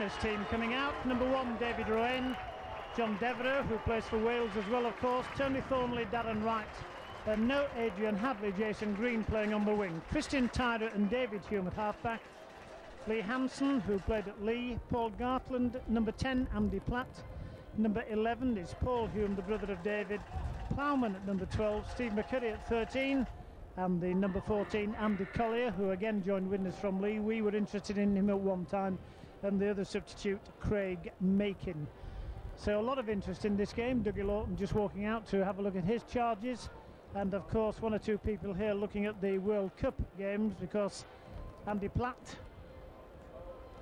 Widnes team coming out. Number 1, David Rowan. John Devereux, who plays for Wales as well, of course. Tony Thornley, Darren Wright. No Adrian Hadley, Jason Green playing on the wing. Christian Tyrer and David Hume at halfback. Lee Hansen, who played at Lee. Paul Gartland. Number 10, Andy Platt. Number 11 is Paul Hume, the brother of David. Plowman at number 12. Steve McCurry at 13. And the number 14, Andy Collier, who again joined Widnes from Lee. We were interested in him at one time. And the other substitute, Craig Makin. So a lot of interest in this game. Dougie Lawton just walking out to have a look at his charges. And of course, one or two people here looking at the World Cup games, because Andy Platt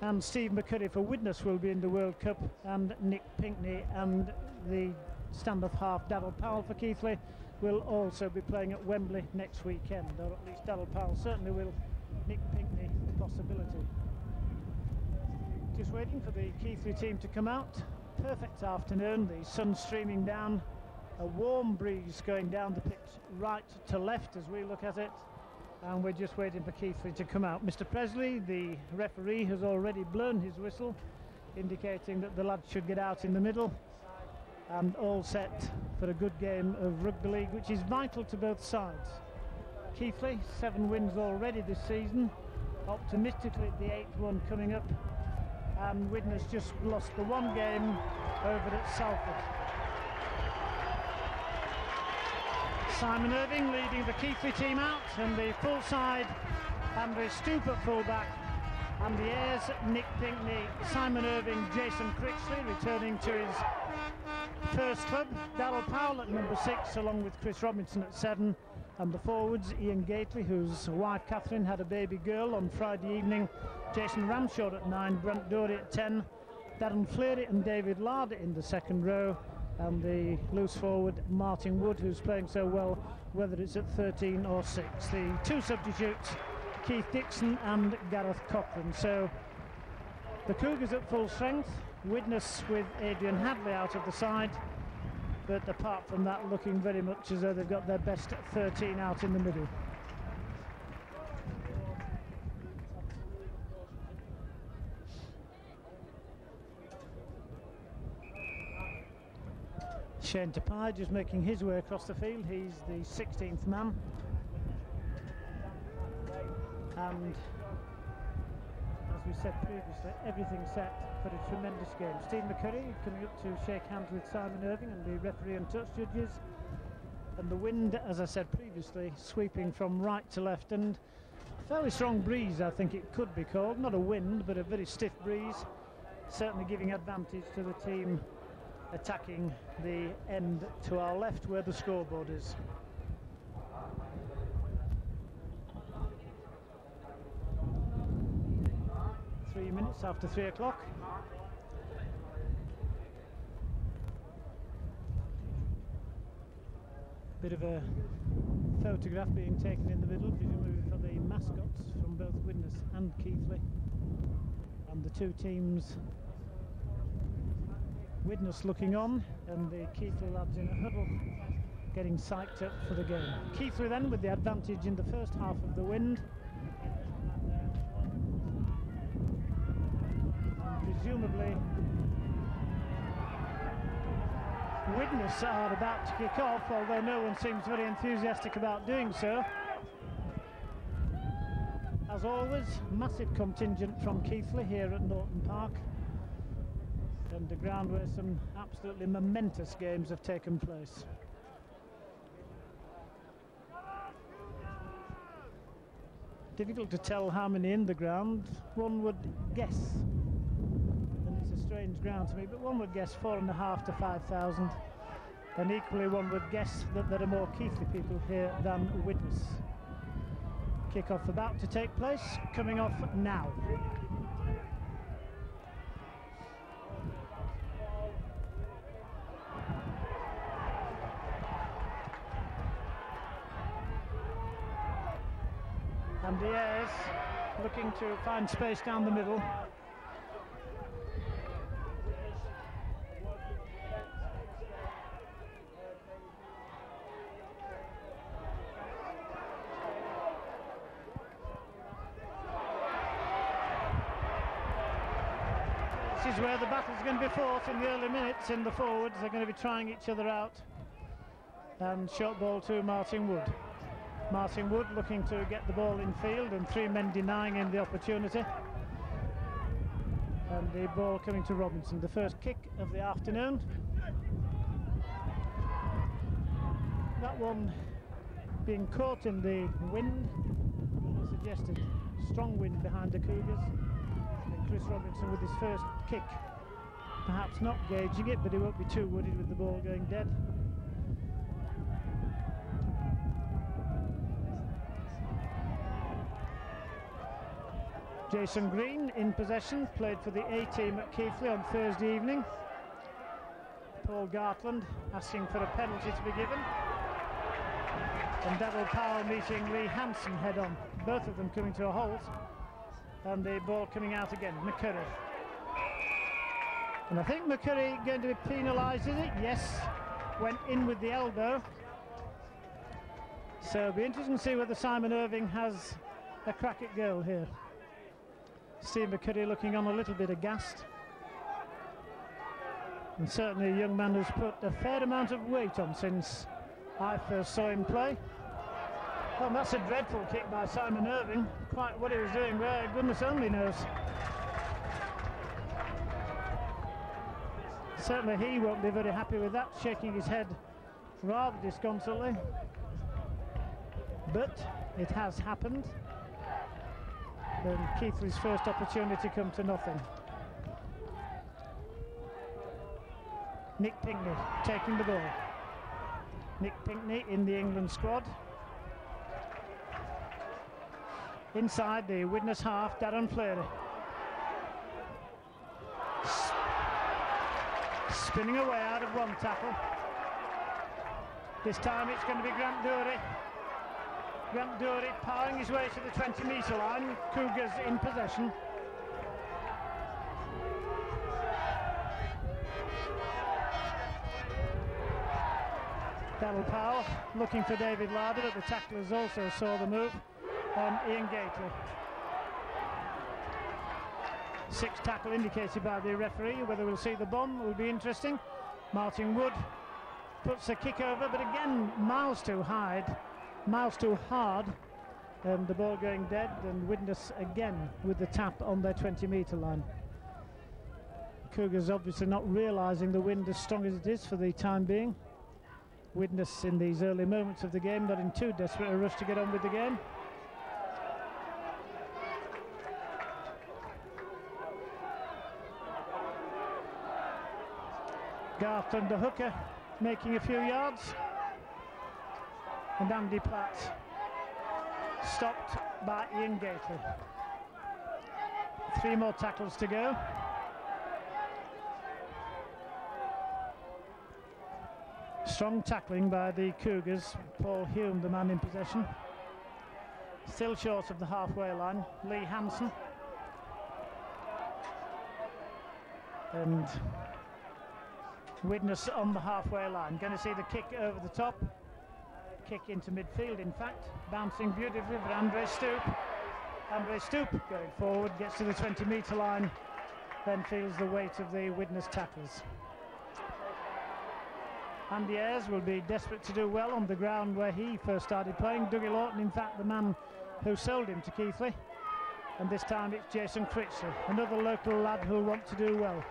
and Steve McCurry for Widnes will be in the World Cup, and Nick Pinkney and the standoff half Darryl Powell for Keighley will also be playing at Wembley next weekend, or at least Darryl Powell certainly will. Nick Pinkney, a possibility. Just waiting for the Keighley team to come out. Perfect afternoon, the sun streaming down, a warm breeze going down the pitch right to left as we look at it, and we're just waiting for Keighley to come out. Mr. Presley, the referee, has already blown his whistle, indicating that the lads should get out in the middle, and all set for a good game of rugby league, which is vital to both sides. Keighley, 7 wins already this season, optimistically the 8th one coming up, and Widnes just lost the one game over at Salford. Simon Irving leading the Keighley team out, and the full side, Andrew Stoop at fullback, and the heirs, Nick Pinkney, Simon Irving, Jason Critchley returning to his first club, Darryl Powell at number 6 along with Chris Robinson at 7, and the forwards, Ian Gately, whose wife Catherine had a baby girl on Friday evening, Jason Ramshaw at 9, Brent Dory at 10, Darren Fleary and David Larder in the second row, and the loose forward Martin Wood, who's playing so well whether it's at 13 or 6. The 2 substitutes, Keith Dixon and Gareth Cochran. So the Cougars at full strength, Widnes with Adrian Hadley out of the side, but apart from that looking very much as though they've got their best 13 out in the middle. Shane Tapai just making his way across the field. He's the 16th man, and as we said previously, everything set for a tremendous game. Steve McCurry coming up to shake hands with Simon Irving and the referee and touch judges, and the wind, as I said previously, sweeping from right to left, and a fairly strong breeze I think it could be called, not a wind but a very stiff breeze, certainly giving advantage to the team attacking the end to our left where the scoreboard is. Three minutes after 3 o'clock. Bit of a photograph being taken in the middle, presumably for the mascots from both Widnes and Keighley, and the two teams. Widnes looking on, and the Keighley lads in a huddle getting psyched up for the game. Keighley then with the advantage in the first half of the wind, and presumably Widnes are about to kick off, although no one seems very enthusiastic about doing so. As always, massive contingent from Keighley here at Norton Park, and the ground where some absolutely momentous games have taken place. Difficult to tell how many in the ground. One would guess, and it's a strange ground to me, but one would guess 4,500 to 5,000, and equally one would guess that there are more Keighley people here than Widnes. Kick-off about to take place, coming off now. And the Ayers looking to find space down the middle. is where the battle's going to be fought in the early minutes. In the forwards, they're going to be trying each other out. And short ball to Martin Wood. Martin Wood looking to get the ball in field, and three men denying him the opportunity. And the ball coming to Robinson, the first kick of the afternoon. That one being caught in the wind, suggested strong wind behind the Cougars. And Chris Robinson with his first kick, perhaps not gauging it, but he won't be too worried with the ball going dead. Jason Green in possession, played for the A team at Keighley on Thursday evening. Paul Gartland asking for a penalty to be given. And Devil Powell meeting Lee Hansen head on, both of them coming to a halt. And the ball coming out again, McCurry. And I think McCurry going to be penalised, is it? Yes, went in with the elbow. So it'll be interesting to see whether Simon Irving has a crack at goal here. Steve McCurry looking on a little bit aghast. And certainly a young man who's put a fair amount of weight on since I first saw him play. Oh, that's a dreadful kick by Simon Irving. Quite what he was doing there, goodness only knows. Certainly he won't be very happy with that, shaking his head rather disconsolately. But it has happened. And Keighley's first opportunity come to nothing. Nick Pinkney taking the ball. Nick Pinkney in the England squad. Inside the Widnes half, Darren Fleury. Spinning away out of one tackle. This time it's going to be Grant Dury. Grant Dury powering his way to the 20-metre line. Cougars in possession. Darryl Powell looking for David Larder, but the tacklers also saw the move on Ian Gately. Sixth tackle indicated by the referee. Whether we'll see the bomb will be interesting. Martin Wood puts a kick over, but again miles too hard, and the ball going dead, and Widnes again with the tap on their 20-metre line. Cougars obviously not realising the wind as strong as it is for the time being. Widnes in these early moments of the game not in too desperate a rush to get on with the game. Garth the hooker making a few yards, and Andy Platt stopped by Ian Gately. 3 more tackles to go. Strong tackling by the Cougars. Paul Hume, the man in possession. Still short of the halfway line. Lee Hansen. And Widnes on the halfway line. Going to see the kick over the top. Kick into midfield, in fact. Bouncing beautifully for Andre Stoop. Andre Stoop going forward, gets to the 20-metre line, then feels the weight of the Widnes tacklers. Andy Ayres will be desperate to do well on the ground where he first started playing. Dougie Lawton, in fact, the man who sold him to Keighley. And this time it's Jason Critchley, another local lad who'll want to do well.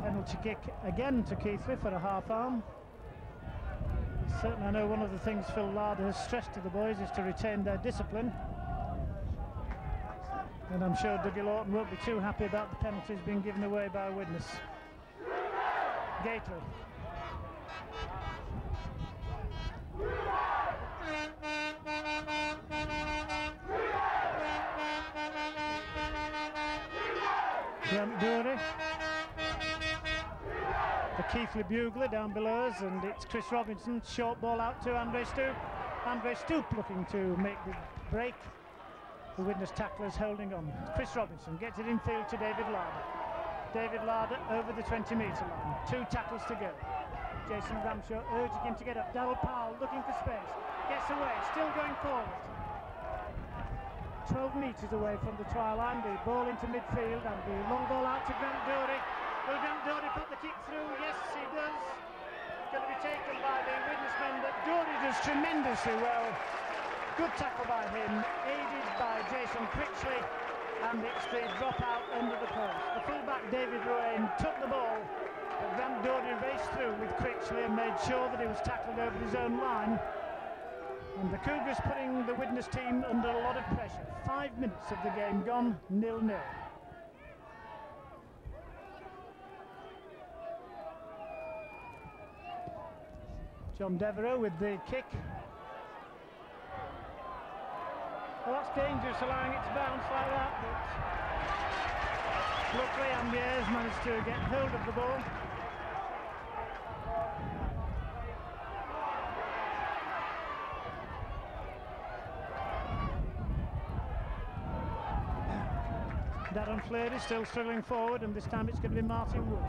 Penalty kick again to Keighley for a half arm. Certainly I know one of the things Phil Larder has stressed to the boys is to retain their discipline. And I'm sure Dougie Lawton won't be too happy about the penalties being given away by Widnes. Gately. Grant Dury. The Keighley bugler down below us, and it's Chris Robinson. Short ball out to Andre Stoop. Andre Stoop looking to make the break. The Widnes tacklers holding on. Chris Robinson gets it in field to David Larder. David Larder over the 20-metre line. 2 tackles to go. Jason Ramshaw urging him to get up. Darrell Powell looking for space. Gets away, still going forward. 12 metres away from the try line. The ball into midfield and the long ball out to Grant Dory. Will Grant Dory put the kick through? Yes, he does. Going to be taken by the Widnes men, but Dory does tremendously well. Good tackle by him, aided by Jason Critchley, and it's the drop out under the post. The fullback David Rowan took the ball, but Grant Dory raced through with Critchley and made sure that he was tackled over his own line. And the Cougars putting the Widnes team under a lot of pressure. 5 minutes of the game gone, 0-0. John Devereux with the kick. Well, that's dangerous, allowing it to bounce like that, but luckily Ambiers managed to get hold of the ball. Darren Fleury still struggling forward, and this time it's going to be Martin Wood.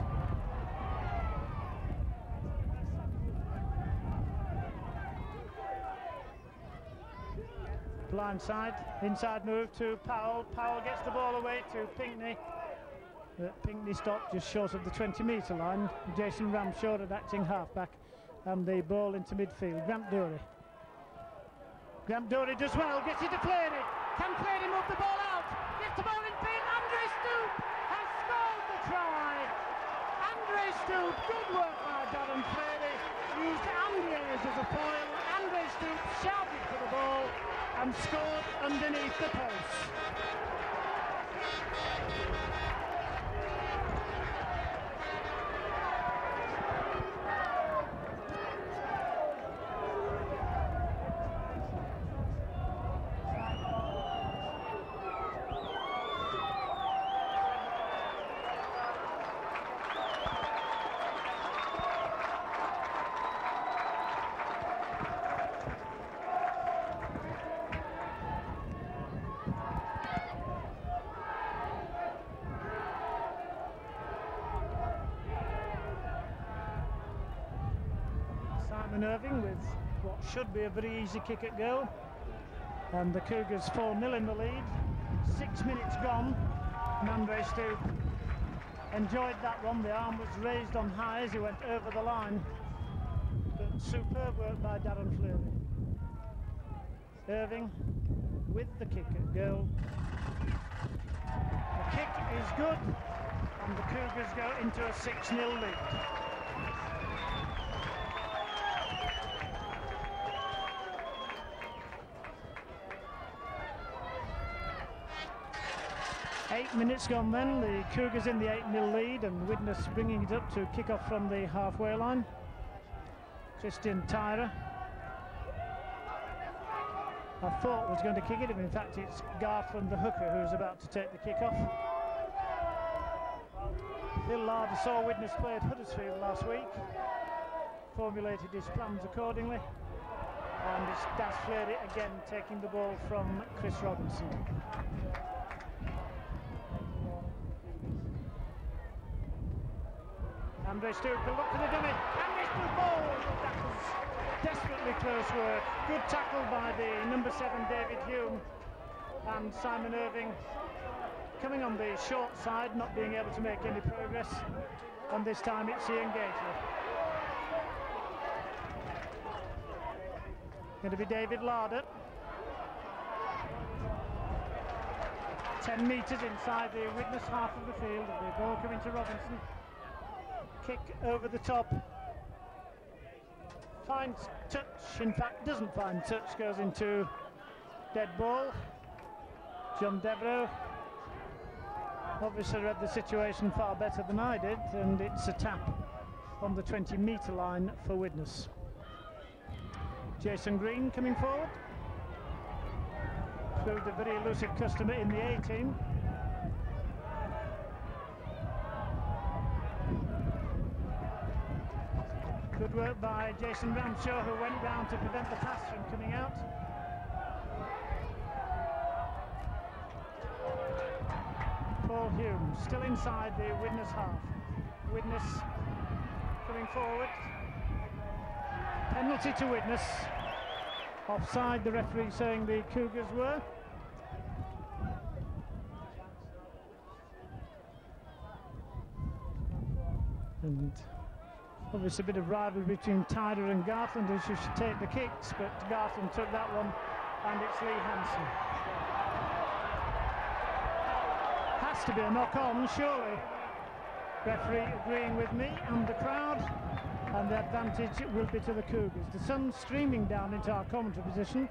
Blind side, inside move to Powell. Powell gets the ball away to Pinckney. But Pinckney stopped just short of the 20-metre line. Jason Ramshaw at acting halfback, and the ball into midfield. Grant Dory. Grant Dory does well, gets it to Fleury. Can Fleury move the ball out? Gets the ball in field. Andre Stoop has scored the try. Andre Stoop, good work by Darren Fleury. Used Ambiers as a foil. Andre Stoop shouted for the ball and scored underneath the post. Irving with what should be a very easy kick at goal, and the Cougars 4-0 in the lead. 6 minutes gone, and Andre Stoop enjoyed that one. The arm was raised on high as he went over the line, but superb work by Darren Fleury. Irving with the kick at goal. The kick is good, and the Cougars go into a 6-0 lead. Eight minutes gone then, the Cougars in the 8-0 lead, and Widnes bringing it up to kick off from the halfway line. Christian Tyra, I thought was going to kick it, but in fact it's Garthland the hooker who's about to take the kick off. Bill Larder saw Widnes play at Huddersfield last week, formulated his plans accordingly, and it's Das Fleury again taking the ball from Chris Robinson. Andre Stoop will look for the dummy. Andre Stoop ball. That was desperately close work. Good tackle by the number 7 David Hume, and Simon Irving coming on the short side, not being able to make any progress. And this time it's Ian Keighley. Going to be David Larder. 10 metres inside the Widnes half of the field. The ball coming to Robinson. Kick over the top. Finds touch, in fact doesn't find touch, goes into dead ball. John Devereux obviously read the situation far better than I did, and it's a tap on the 20-metre line for Widnes. Jason Green coming forward. Proved a very elusive customer in the A-team. Good work by Jason Ramshaw, who went round to prevent the pass from coming out. still inside the Widnes half. Widnes coming forward. Penalty to Widnes. Offside, the referee saying the Cougars were. And obviously a bit of rivalry between Tyder and Gartland, who should take the kicks, but Gartland took that one, and it's Lee Hansen. Has to be a knock-on, surely. Referee agreeing with me and the crowd, and the advantage will be to the Cougars. The sun's streaming down into our commentary position.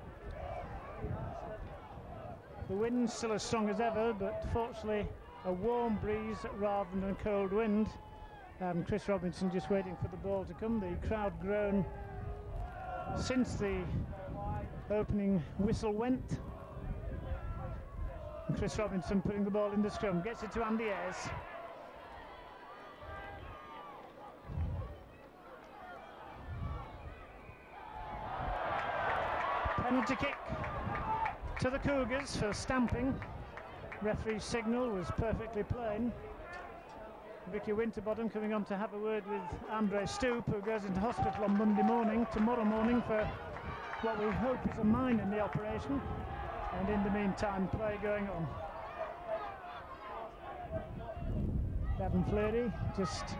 The wind's still as strong as ever, but fortunately a warm breeze rather than a cold wind. And Chris Robinson just waiting for the ball to come. The crowd grown since the opening whistle went. And Chris Robinson putting the ball in the scrum, gets it to Andy Ayres. Penalty kick to the Cougars for stamping. Referee's signal was perfectly plain. Vicky Winterbottom coming on to have a word with Andre Stoop, who goes into hospital on tomorrow morning, for what we hope is a mine in the operation. And in the meantime, play going on. Davin Fleury just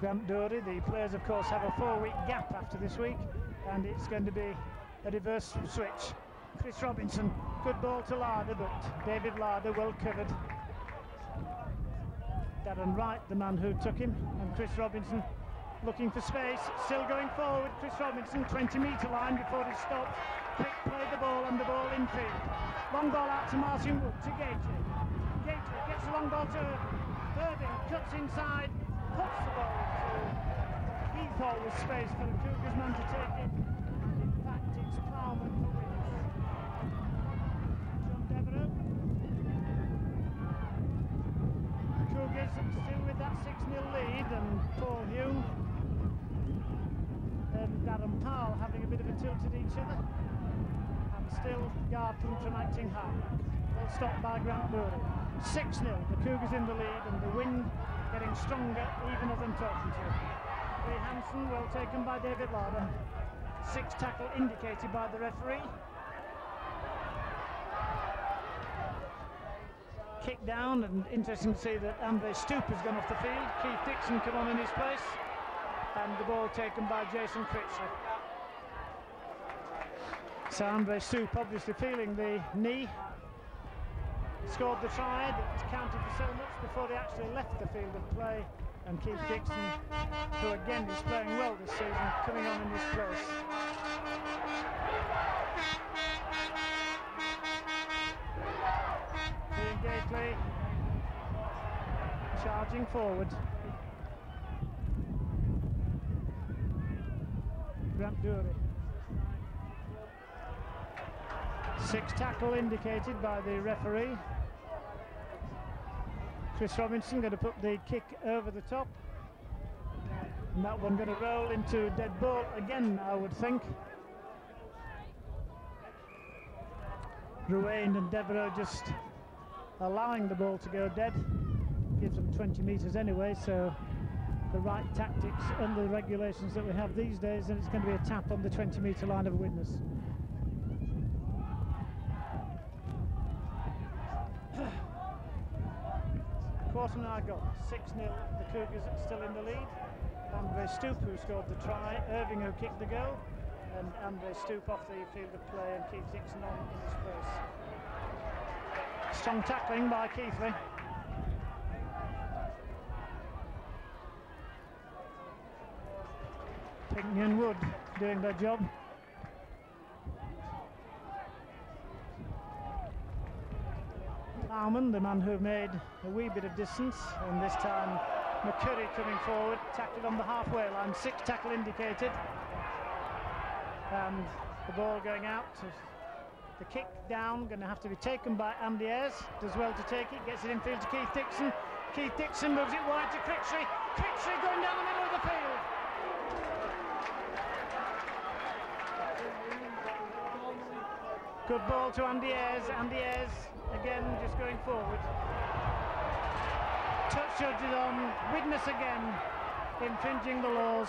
Grant Dory. The players, of course, have a 4-week gap after this week, and it's going to be a reverse switch. Chris Robinson, good ball to Larder, but David Larder well covered. Darren Wright, the man who took him, and Chris Robinson looking for space, still going forward. Chris Robinson, 20-metre line before he stops. Quick play the ball, and the ball infield. Long ball out to Martin Wood, to Keighley. Keighley gets the long ball to Irving, cuts inside, puts the ball to Heath Hall with space for the Cougars man to take it. In fact, it's Palmer for Widnes. Cougars still with that 6-0 lead, and Paul Hume and Darren Powell having a bit of a tilt at each other, and still Gartland from acting halfback. Well stopped by Grant Dory. 6-0, the Cougars in the lead, and the wind getting stronger even as I'm talking to you. Lee Hansen well taken by David Larder. 6 tackle indicated by the referee. Kick down, and interesting to see that Andre Stoop has gone off the field. Keith Dixon come on in his place, and the ball taken by Jason Critchley. So Andre Stoop obviously feeling the knee. Scored the try that counted for so much before they actually left the field of play, and Keith Dixon, who again is playing well this season, coming on in his place. Keighley charging forward. Grant Dury. 6 tackle indicated by the referee. Chris Robinson going to put the kick over the top, and that one going to roll into dead ball again, I would think. Ruane and Devereux just allowing the ball to go dead. Gives them 20 metres anyway, so the right tactics under the regulations that we have these days, and it's going to be a tap on the 20-metre line of Widnes. Quarter now gone, 6-0, the Cougars still in the lead. Andre Stoop, who scored the try, Irving, who kicked the goal, and Andre Stoop off the field of play, and Keith Dixon on in his place. Strong tackling by Keighley. Pinkney and Wood doing their job. Plowman, the man who made a wee bit of distance, and this time McCurry coming forward, tackled on the halfway line. 6 tackle indicated, and the ball going out. The kick down, going to have to be taken by Andy Ayres. Does well to take it, gets it infield to Keith Dixon. Keith Dixon moves it wide to Critchley. Critchley going down the middle of the field. Good ball to Andy Ayres. Andy Ayres again just going forward. Touch judges on. Widnes again infringing the laws.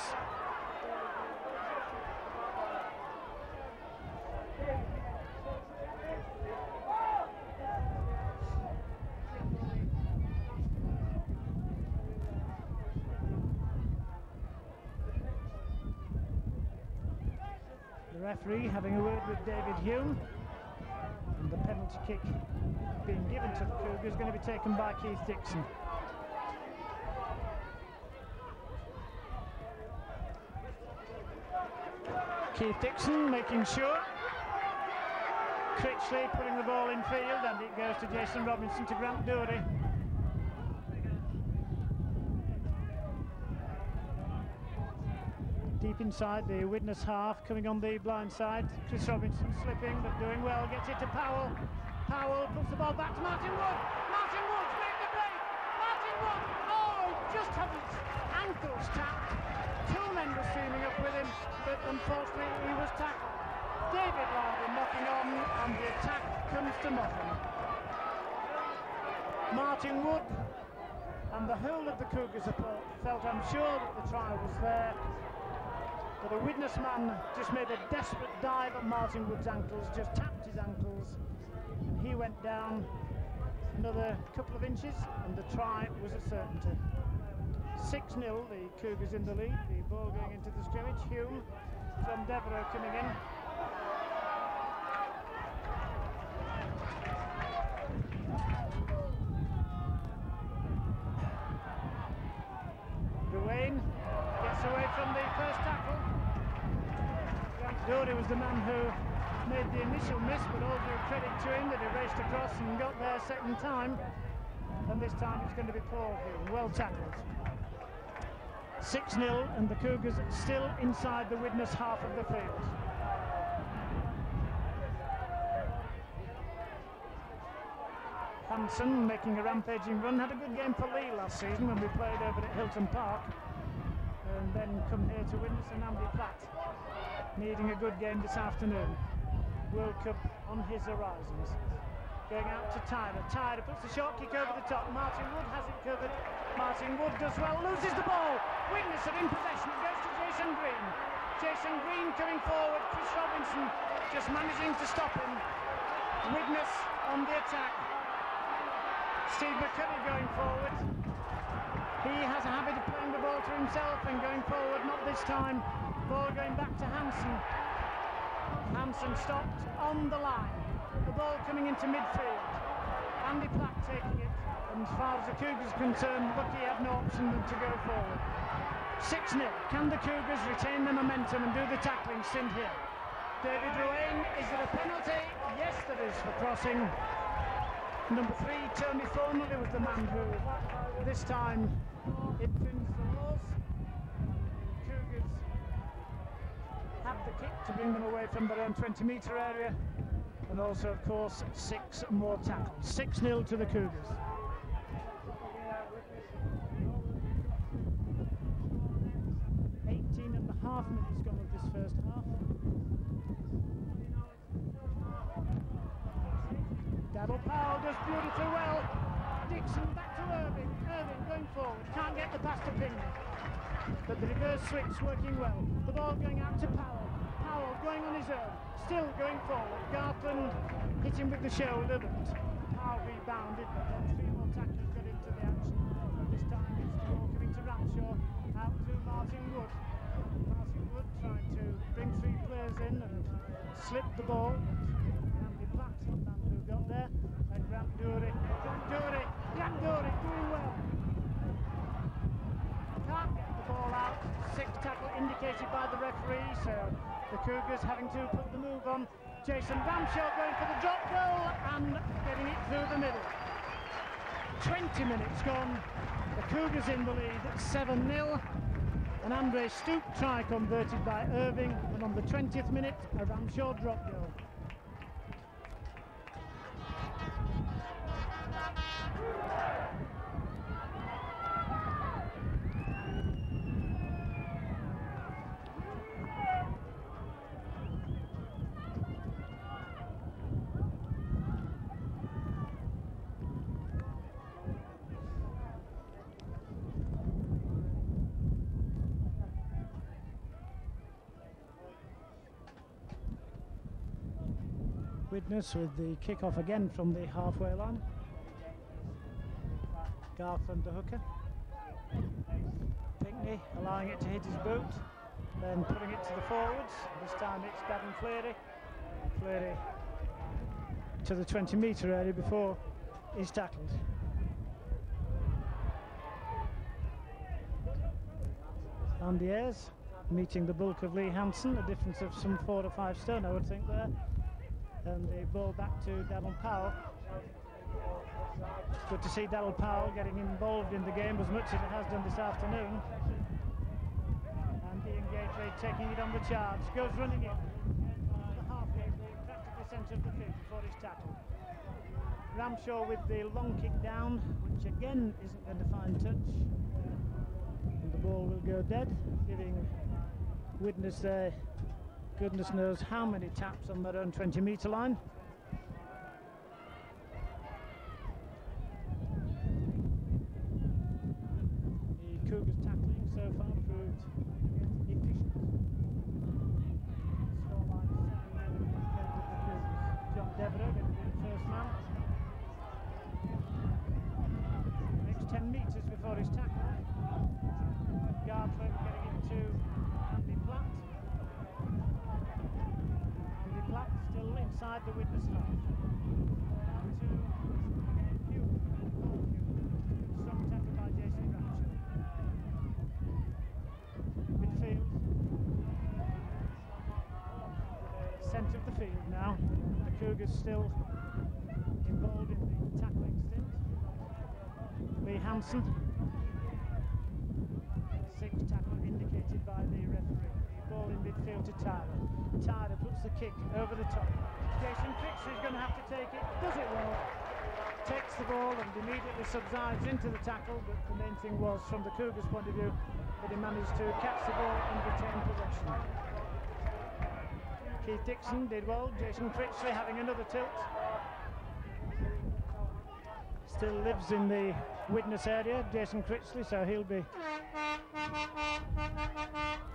The referee having a word with David Hume, and the penalty kick being given to the Cougars is going to be taken by Keith Dixon. Keith Dixon making sure. Keighley putting the ball in field, and it goes to Jason Robinson to Grant Dury. Deep inside the Widnes half, coming on the blind side. Chris Robinson slipping but doing well, gets it to Powell. Powell puts the ball back to Martin Wood. Martin Wood's made the break. Martin Wood, oh, just had his ankles tapped. Two men were streaming up with him, but unfortunately he was tackled. David Larden knocking on, and the attack comes to nothing. Martin Wood and the whole of the Cougar support felt, I'm sure, that the try was there. But a Widnes man just made a desperate dive at Martin Wood's ankles, just tapped his ankles, and he went down another couple of inches, and the try was a certainty. 6-0, the Cougars in the lead, the ball going into the scrimmage. Hume from Devereux coming in. Ruane gets away from the first tackle. Grant Dury was the man who made the initial miss, but all due credit to him that he raced across and got there second time. And this time it's going to be Paul Hume, well tackled. 6-0, and the Cougars still inside the Widnes half of the field. Hanson making a rampaging run, had a good game for Lee last season when we played over at Hilton Park, and then come here to Widnes, and Andy Platt needing a good game this afternoon. World Cup on his horizons. Going out to Tyler. Tyler puts the short kick over the top. Martin Wood has it covered. Martin Wood does well, loses the ball. Widnes are in possession. It goes to Jason Green. Jason Green coming forward. Chris Robinson just managing to stop him. Widnes on the attack. Steve McCurry going forward. He has a habit of playing the ball to himself and going forward. Not this time. Ball going back to Hanson. Hanson stopped on the line. The ball coming into midfield. Andy Platt taking it, and as far as the Cougars are concerned, Bucky had no option than to go forward. 6-0. Can the Cougars retain the momentum and do the tackling stint here? David Ruane, is it a penalty? Yes, there is, for crossing. Number 3, Tony Thornley, was the man who, this time, infringed the laws. The Cougars had the kick to bring them away from their own 20-metre area. And also, of course, 6 more tackles. 6-0 to the Cougars. Half minutes gone of this first half. Daryl Powell does beautifully well. Dixon back to Irving. Irving going forward. Can't get the pass to Pingley. But the reverse switch working well. The ball going out to Powell. Powell going on his own. Still going forward. Gartland hit him with the shoulder, but Powell rebounded. But then 3 more tacklers got into the action. This time it's the ball coming to Ramshaw. Out to Martin Wood. Martin Wood trying to bring 3 players in and slip the ball. Andy Platt, the man who got there, and Grant Dury doing well. Can't get the ball out. 6 tackle indicated by the referee, so the Cougars having to put the move on. Jason Ramshaw going for the drop goal and getting it through the middle. 20 minutes gone. The Cougars in the lead at 7-0. An Andre Stoop try converted by Irving, and on the 20th minute, a Ramshaw drop goal. Widnes with the kick-off again from the halfway line. Garthland the hooker. Pinckney allowing it to hit his boot, then putting it to the forwards. This time it's Gavin Fleury. Fleury to the 20-metre area before he's tackled. Andy Ayres meeting the bulk of Lee Hansen, a difference of some 4 or 5 stone, I would think, there. And the ball back to Darryl Powell. Good to see Darryl Powell getting involved in the game as much as it has done this afternoon. And Ian Gately taking it on the charge, goes running in. The half game, practically centre of the field before he's tackled. Ramshaw with the long kick down, which again isn't going to find touch. And the ball will go dead, giving Widnes there goodness knows how many taps on their own 20-metre line. The Cougars tackling so far proved efficient. Scoreline is 7-0 in favour of the Cougars. John Devereux going to be the first man. Next 10 metres before he's tackled. Garthland getting into Andy Platt. Andy Platt still inside the Widnes half. Now to Hugh. Strong tackle by Jason Ramshaw. Midfield. Centre of the field now. The Cougars still involved in the tackling stint. Lee Hansen. 6 tackle indicated by the referee. The ball in midfield to Tyler. Tyler puts the kick over the top. Jason Keighley is going to have to take it. Does it well. Takes the ball and immediately subsides into the tackle, but the main thing was, from the Cougars' point of view, that he managed to catch the ball and retain possession. Keith Dixon did well. Jason Keighley having another tilt. Still lives in the Widnes area, Jason Keighley, so he'll be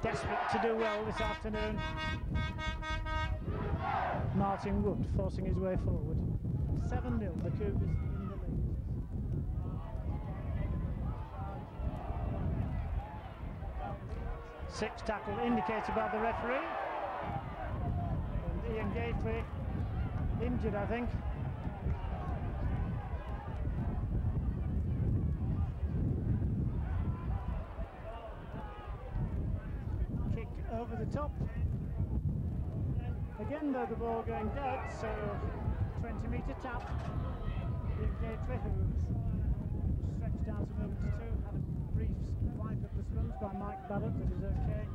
desperate to do well this afternoon. Martin Wood forcing his way forward. 7-0, the Cougars in the lead. Six tackle indicated by the referee. And Ian Gately injured, I think. Over the top. Again, though, the ball going dead, so 20-metre tap. Ian Gately, who stretched out a moment or two, had a brief wipe of the sponge by Mike Barrett, that is okay.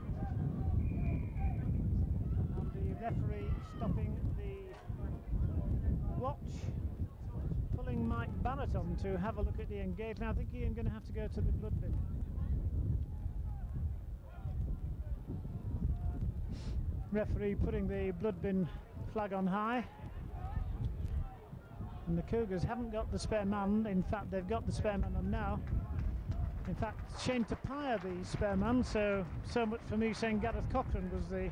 And the referee stopping the watch, pulling Mike Barrett on to have a look at Ian Gately. I think Ian's going to have to go to the blood bin. Referee putting the blood bin flag on high, and the Cougars haven't got the spare man. In fact, they've got the spare man on now. In fact, Shane Tapia the spare man, so much for me saying Gareth Cochran was the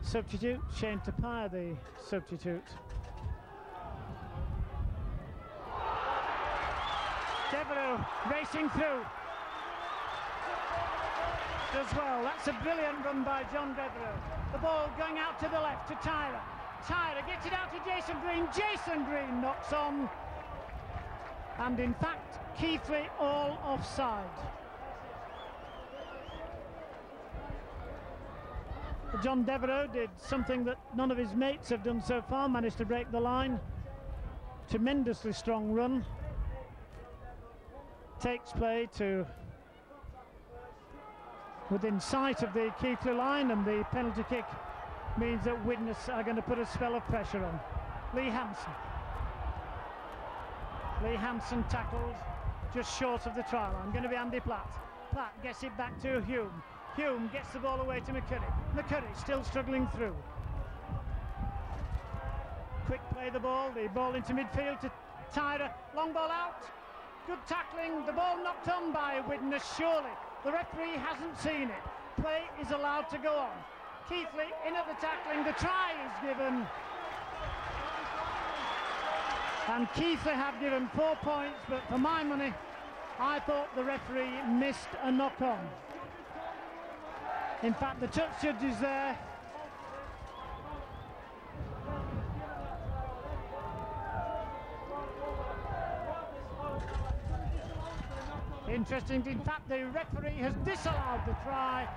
substitute. Shane Tapia the substitute. Devereux racing through. Does well. That's a brilliant run by John Devereux. The ball going out to the left to Tyler. Tyler gets it out to Jason Green. Jason Green knocks on. And in fact, Keighley all offside. John Devereux did something that none of his mates have done so far, managed to break the line. Tremendously strong run. Takes play to within sight of the Keighley line, and the penalty kick means that Widnes are going to put a spell of pressure on. Lee Hansen. Lee Hansen tackled just short of the try line. Going to be Andy Platt. Platt gets it back to Hume. Hume gets the ball away to McCurry. McCurry still struggling through. Quick play the ball into midfield to Tyler. Long ball out. Good tackling. The ball knocked on by Widnes, surely. The referee hasn't seen it. Play is allowed to go on. Keighley in at the tackling. The try is given. And Keighley have given 4 points, but for my money, I thought the referee missed a knock-on. In fact, the touch judge is there. Interesting, in fact, the referee has disallowed the try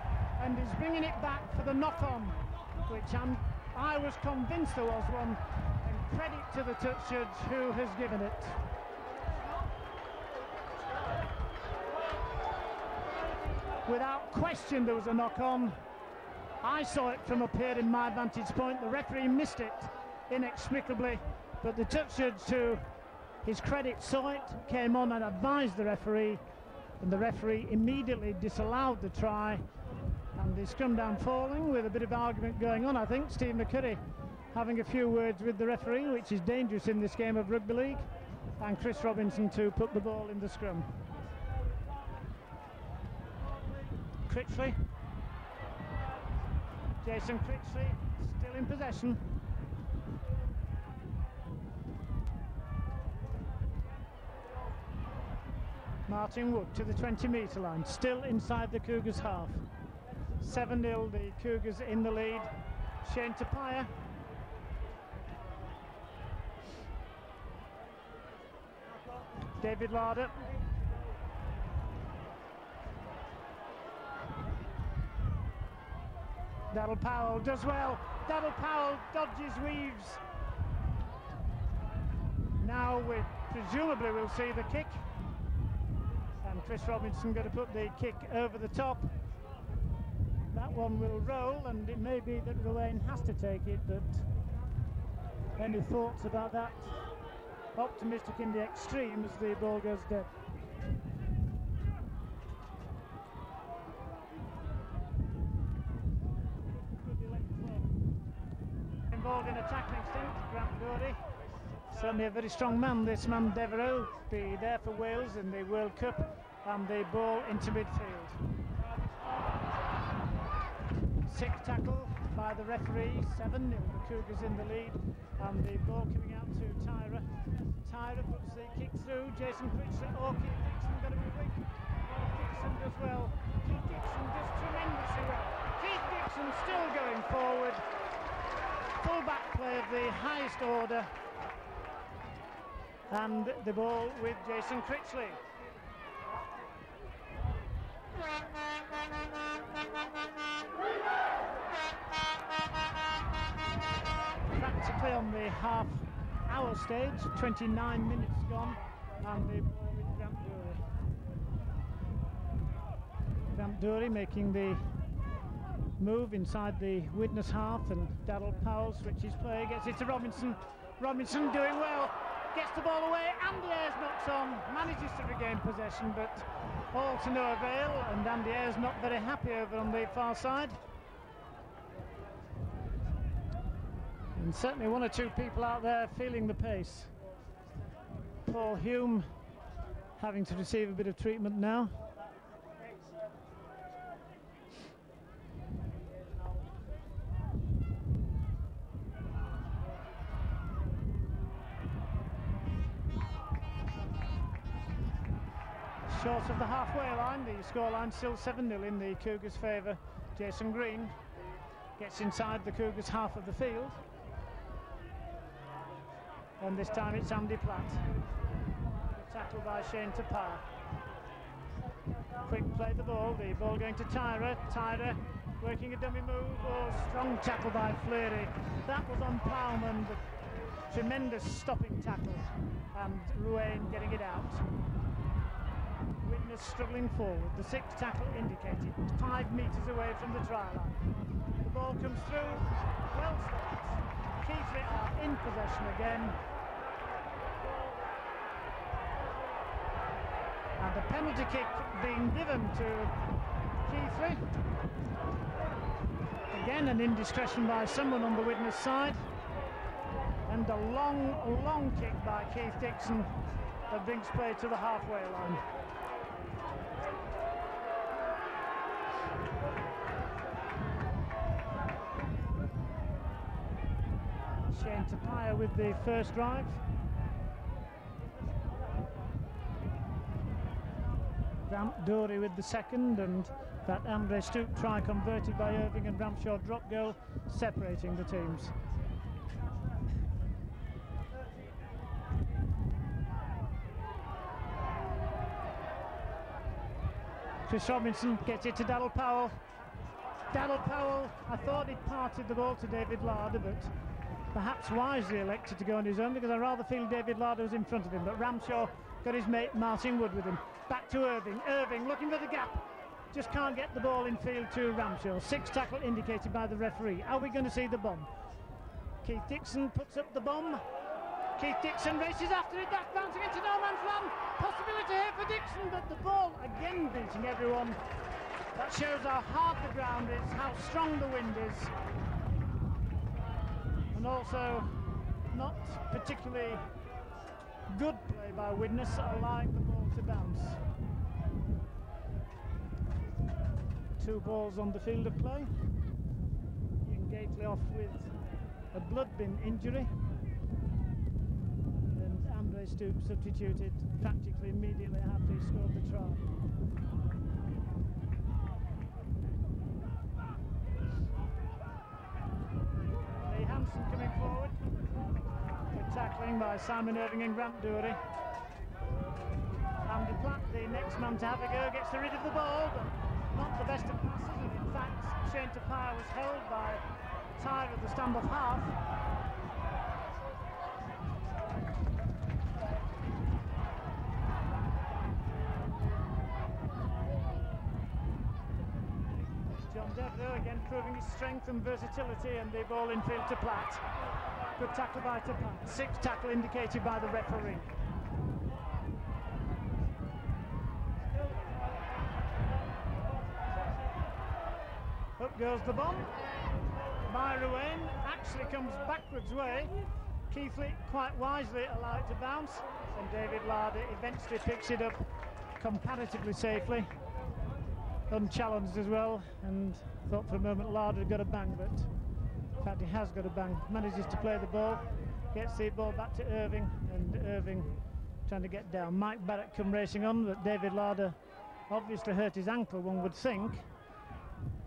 and is bringing it back for the knock-on, which I was convinced there was one, and credit to the touch judge who has given it. Without question there was a knock-on. I saw it from up here in my vantage point. The referee missed it inexplicably, but the touch judge, to his credit, saw it, came on and advised the referee, and the referee immediately disallowed the try, and he's come down falling with a bit of argument going on. I think Steve McCurry having a few words with the referee, which is dangerous in this game of rugby league, and Chris Robinson to put the ball in the scrum. Critchley, Jason Critchley, still in possession. Martin Wood to the 20-metre line, still inside the Cougars half. 7-0, the Cougars in the lead. Shane Tapia. David Larder. Daryl Powell does well. Daryl Powell dodges, weaves. Now we presumably will see the kick. And Chris Robinson going to put the kick over the top. That one will roll, and it may be that Ruane has to take it, but any thoughts about that? Optimistic in the extreme as the ball goes dead. Involved in a tackling stint, Grant Doherty. Certainly a very strong man, this man Devereux. Be there for Wales in the World Cup, and the ball into midfield. Sick tackle by the referee, 7-0, the Cougars in the lead, and the ball coming out to Tyra. Tyra puts the kick through, Jason Critchley, Keith Dixon got to be weak. Dixon does well, Keith Dixon does tremendously well. Keith Dixon still going forward. Full-back play of the highest order, and the ball with Jason Critchley. Practically on the half-hour stage, 29 minutes gone, and the ball with Grant Doherty. Grant Doherty making the move inside the Widnes half, and Daryl Powell switches play, gets it to Robinson. Robinson doing well, gets the ball away, Andy Ayres knocks on, manages to regain possession, but all to no avail, and Andy Ayres not very happy over on the far side. And certainly one or two people out there feeling the pace. Paul Hume having to receive a bit of treatment now. Short of the halfway line, the scoreline still 7-0 in the Cougars' favour. Jason Green gets inside the Cougars' half of the field, and this time it's Andy Platt. Tackled by Shane Tapia. Quick play the ball going to Tyra. Tyra working a dummy move. Oh, strong tackle by Fleury. That was on Plowman, the tremendous stopping tackle, and Ruane getting it out. Widnes struggling forward, the sixth tackle indicated, 5 metres away from the try line. The ball comes through, well stopped. Keighley are in possession again. And a penalty kick being given to Keighley. Again, an indiscretion by someone on the Widnes side. And a long kick by Keith Dixon that brings play to the halfway line. Shane Tapia with the first drive. Grant Dory with the second, and that Andre Stoop try converted by Irving and Ramshaw drop goal separating the teams. Chris Robinson gets it to Daryl Powell. Daryl Powell, I thought he'd parted the ball to David Larder, but perhaps wisely elected to go on his own, because I rather feel David Larder was in front of him. But Ramshaw got his mate Martin Wood with him. Back to Irving. Irving looking for the gap. Just can't get the ball in field to Ramshaw. 6 tackle indicated by the referee. Are we going to see the bomb? Keith Dixon puts up the bomb. Keith Dixon races after it. That's bouncing into no man's land. Possibility here for Dixon, but the ball again beating everyone. That shows how hard the ground is, how strong the wind is, and also not particularly good play by Widnes, allowing the ball to bounce. 2 balls on the field of play. Ian Keighley off with a blood bin injury, and Andre Stoop substituted practically immediately after he scored the try. Coming forward. Good tackling by Simon Irving and Grant Dory. Andy Platt, the next man to have a go, gets rid of the ball, but not the best of passes, and in fact Shane Tapia was held by Tyre at the stand-off half. John Devereux again proving his strength and versatility, and the ball in field to Platt. Good tackle by Tapia. 6 tackle indicated by the referee. Up goes the bomb. By Ruane, actually comes backwards way. Keighley quite wisely allowed it to bounce, and David Larder eventually picks it up comparatively safely. Unchallenged as well, and thought for a moment Larder had got a bang, but in fact he has got a bang. Manages to play the ball, gets the ball back to Irving, and Irving trying to get down. Mike Barrett come racing on, but David Larder obviously hurt his ankle, one would think.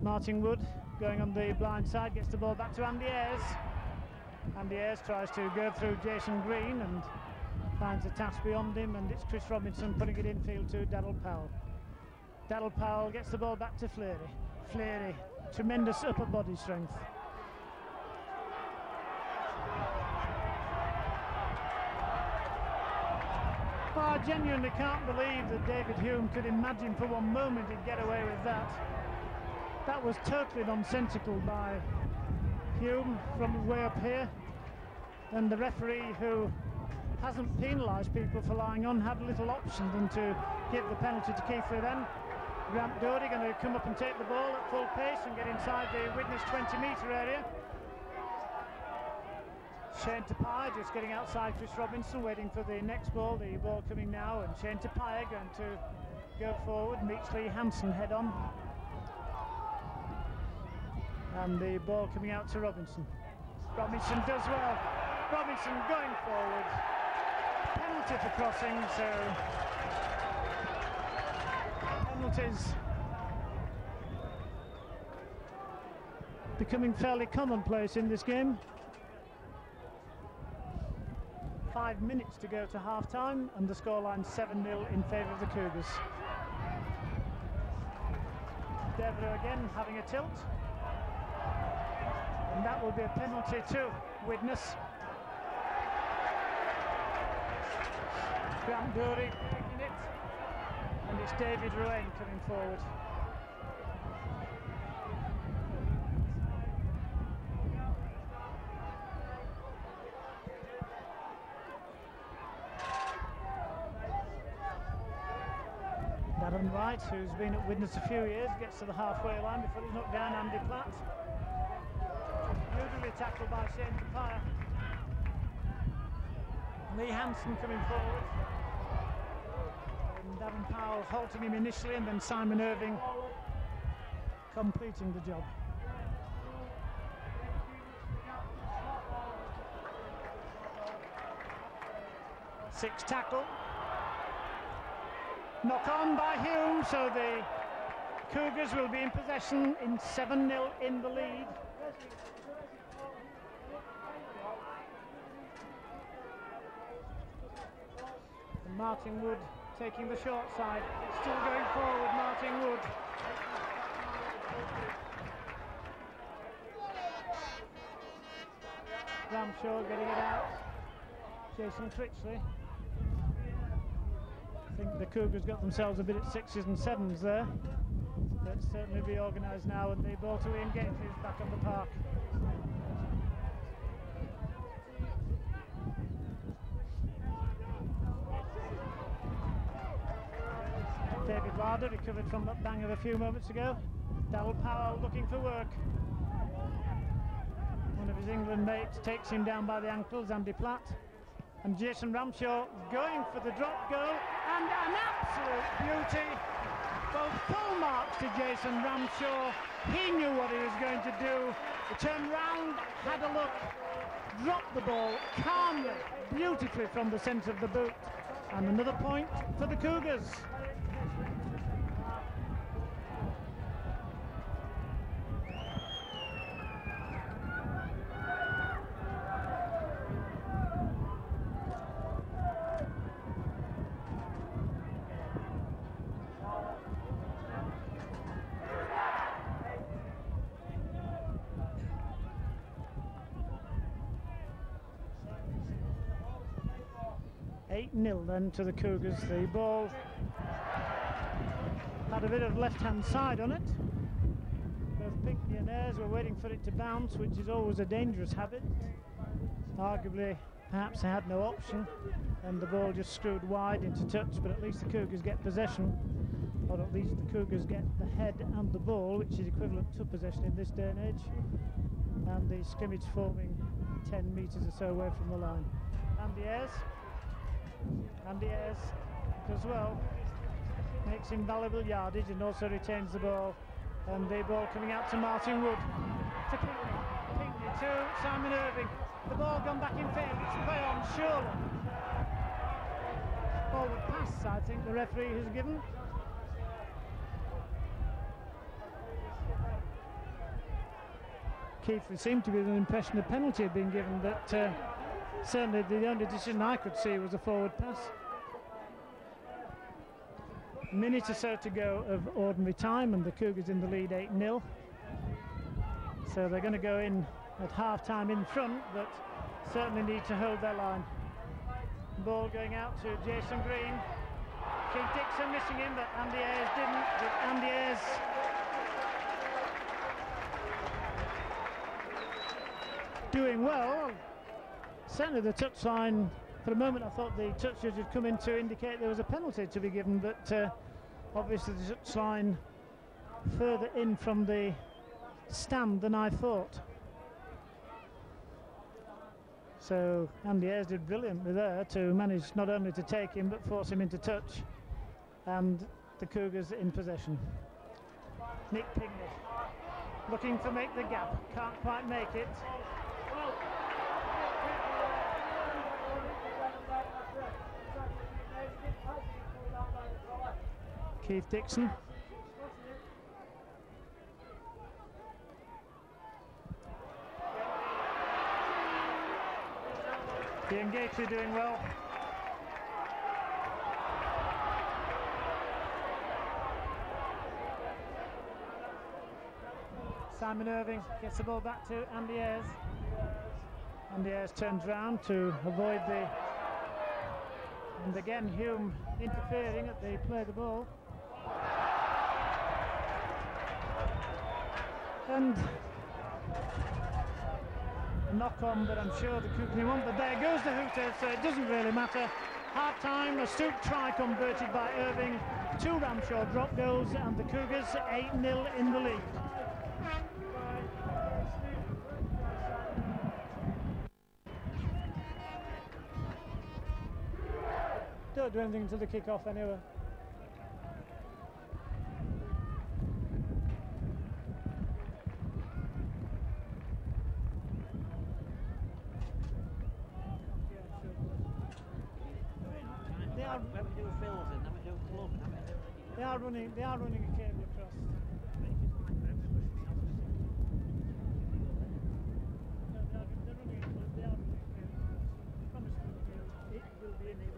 Martin Wood going on the blind side, gets the ball back to Andy Ayres. Andy Ayres tries to go through Jason Green and finds a task beyond him, and it's Chris Robinson putting it in field to Daryl Powell. Daryl Powell gets the ball back to Fleury. Fleury, tremendous upper body strength. Well, I genuinely can't believe that David Hume could imagine for one moment he'd get away with that. That was totally nonsensical by Hume from way up here. And the referee, who hasn't penalised people for lying on, had little option than to give the penalty to Keighley then. Grant Dory going to come up and take the ball at full pace and get inside the Widnes 20-metre area. Shane Tapia just getting outside Chris Robinson, waiting for the next ball. The ball coming now, and Shane Tapia going to go forward, meets Lee Hansen head on. And the ball coming out to Robinson. Robinson does well. Robinson going forward. Penalty for crossing, so penalties becoming fairly commonplace in this game. 5 minutes to go to half-time, and the scoreline 7-0 in favour of the Cougars. Devereux again having a tilt, and that will be a penalty to Widnes. Grant Dory taking it, and it's David Ruane coming forward. Darren Wright, who's been at Widnes a few years, gets to the halfway line before he's knocked down Andy Platt. Beautifully tackled by Shane Tapia. Lee Hansen coming forward. And Darren Powell halting him initially, and then Simon Irving completing the job. Six tackle. Knock on by Hume, so the Cougars will be in possession in 7-0 in the lead. And Martin Wood taking the short side, still going forward, Martin Wood. Ramshaw getting it out. Jason Critchley. I think the Cougars got themselves a bit at 6s and 7s there. That's certainly reorganised now, and the ball to Ian Gately is back on the park. David Larder recovered from that bang of a few moments ago. Darryl Powell looking for work. One of his England mates takes him down by the ankles, Andy Platt. And Jason Ramshaw going for the drop goal, and an absolute beauty. Both full marks to Jason Ramshaw. He knew what he was going to do. He turned round, had a look, dropped the ball calmly, beautifully from the centre of the boot. And another point for the Cougars. Nil then to the Cougars. The ball had a bit of left-hand side on it. Both Pinckney and Ayres were waiting for it to bounce, which is always a dangerous habit. Arguably, perhaps they had no option, and the ball just screwed wide into touch, but at least the Cougars get possession, or at least the Cougars get the head and the ball, which is equivalent to possession in this day and age, and the scrimmage forming 10 metres or so away from the line. Andy Ayres as well makes invaluable yardage and also retains the ball, and the ball coming out to Martin Wood, to Pinckney to Simon Irving. The ball gone back in field, it's play on surely. Forward pass, I think the referee has given. Keighley seemed to be the impression a penalty had been given, but certainly the only decision I could see was a forward pass. A minute or so to go of ordinary time, and the Cougars in the lead 8-0. So they're going to go in at half-time in front, but certainly need to hold their line. Ball going out to Jason Green. Keith Dixon missing him, but Andy Ayres didn't. But Andy Ayres doing well. Certainly the touchline, for a moment I thought the touch judge had come in to indicate there was a penalty to be given, but obviously the touchline further in from the stand than I thought. So Andy Ayres did brilliantly there to manage not only to take him but force him into touch, and the Cougars in possession. Nick Pinckney looking to make the gap, can't quite make it. Keith Dixon. Ian Gately doing well. Simon Irving gets the ball back to Andy Ayres. Andy Ayres turns round to avoid the... And again Hume interfering at the play of the ball. And a knock on, but I'm sure the Cougars won. But there goes the hooter, so it doesn't really matter. Half time, a Stoke try converted by Irving, 2 Ramshaw drop goals, and the Cougars 8-0 in the lead. Don't do anything until the kick-off anyway. When we do fills in, then we do club, They are running a cable across. No, they're running a cable across. Promise it will be enabled.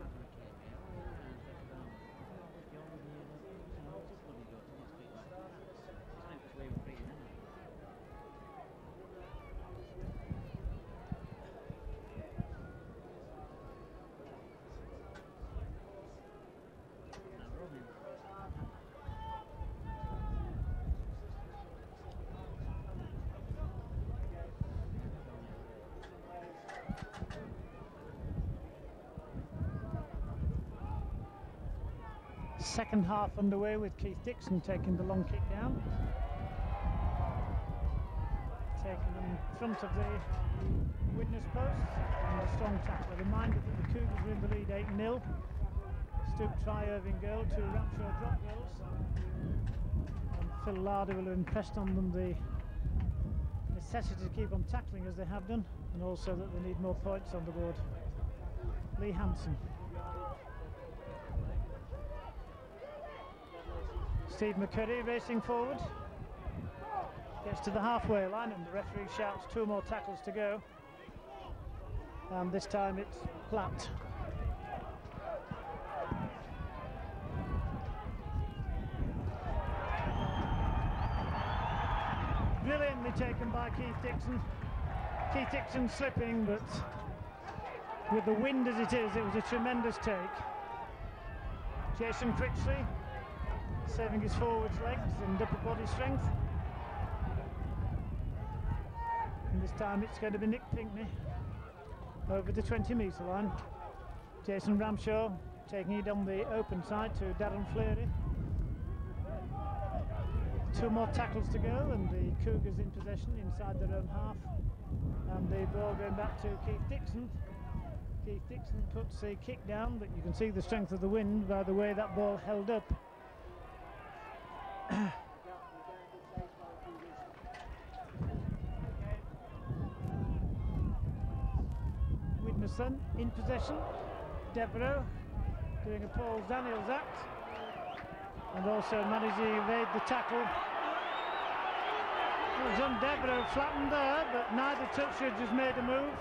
Second half underway with Keith Dixon taking the long kick down. Taken in front of the witness post and a strong tackle. A reminder that the Cougars are in the lead 8-0. Stoop try Irving goal, 2 Ramshaw drop goals. And Phil Larder will have impressed on them the necessity to keep on tackling as they have done, and also that they need more points on the board. Lee Hansen. Steve McCurry racing forward, gets to the halfway line and the referee shouts 2 more tackles to go, and this time it's flat. Brilliantly taken by Keith Dixon. Keith Dixon slipping, but with the wind as it is, it was a tremendous take. Jason Critchley saving his forwards legs and upper body strength, and this time it's going to be Nick Pinkney over the 20-metre line. Jason Ramshaw taking it on the open side to Darren Fleury. 2 more tackles to go and the Cougars in possession inside their own half, and the ball going back to Keith Dixon. Keith Dixon puts the kick down, but you can see the strength of the wind by the way that ball held up. Widnes then in possession. Devereaux doing a Paul Daniels act and also managing to evade the tackle. Well, John Devereaux flattened there, but neither touch judge has made a move.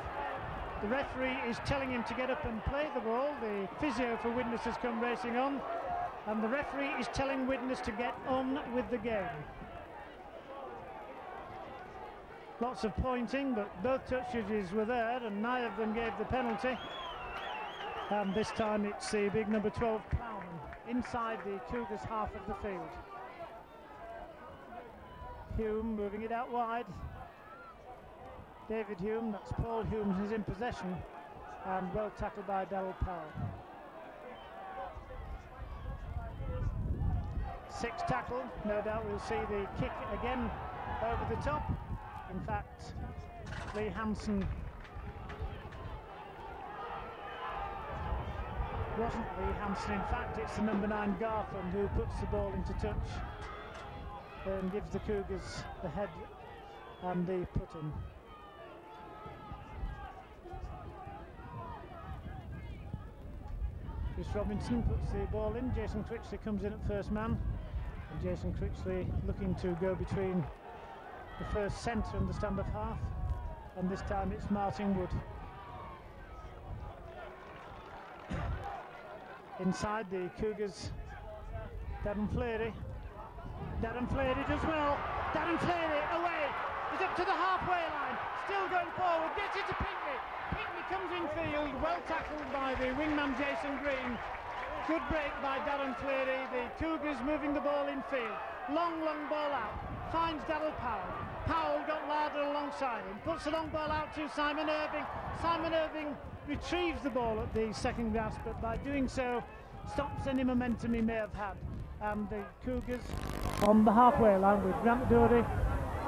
The referee is telling him to get up and play the ball. The physio for Widnes has come racing on, and the referee is telling Widnes to get on with the game. Lots of pointing, but both touch judges were there and neither of them gave the penalty. And this time it's the big number 12 Plowman inside the Cougars half of the field. Hume moving it out wide. David Hume, that's Paul Hume, who's in possession, and well tackled by Darryl Powell. 6th tackle, no doubt we'll see the kick again over the top. In fact, Lee Hansen wasn't Lee Hansen, in fact it's the number 9 Garthland who puts the ball into touch and gives the Cougars the head and the put-in. Chris Robinson puts the ball in. Jason Critchley comes in at first man, and Jason Critchley looking to go between the first centre and the stand-off half, and this time it's Martin Wood. Inside the Cougars, Darren Fleury. Darren Fleury does well. Darren Fleury away. He's up to the halfway line. Still going forward. Gets it to Pinkney. Pinkney comes in field. Well tackled by the wingman Jason Green. Good break by Darren Fleury. The Cougars moving the ball in field. Long ball out. Finds Darryl Powell. Powell got Larder alongside him. Puts the long ball out to Simon Irving. Simon Irving retrieves the ball at the second grasp, but by doing so stops any momentum he may have had. And the Cougars on the halfway line with Grant Dory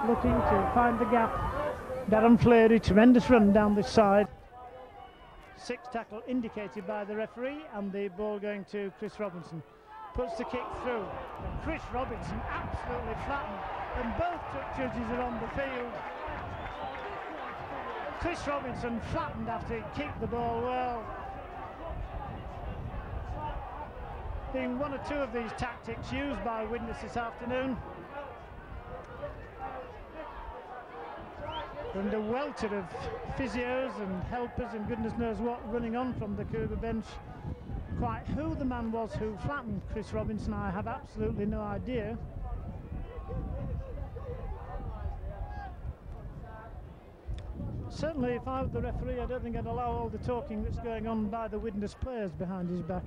looking to find the gap. Darren Fleury, tremendous run down this side. 6th tackle indicated by the referee, and the ball going to Chris Robinson. Puts the kick through, and Chris Robinson absolutely flattened, and both judges are on the field. Chris Robinson flattened after he kicked the ball well. been one or two of these tactics used by Widnes this afternoon. And a welter of physios and helpers and goodness knows what running on from the Cougar bench. Quite who the man was who flattened Chris Robinson, I have absolutely no idea. Certainly, if I were the referee, I don't think I'd allow all the talking that's going on by the Widnes players behind his back.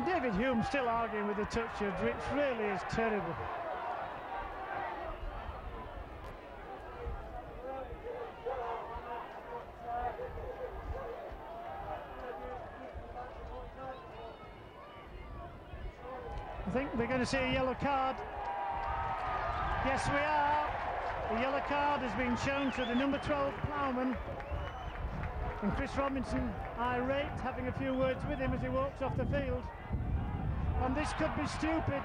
David Hume still arguing with the touch judge, which really is terrible. I think we're going to see a yellow card. Yes, we are. The yellow card has been shown to the number 12 Plowman. And Chris Robinson, irate, having a few words with him as he walks off the field. And this could be stupid.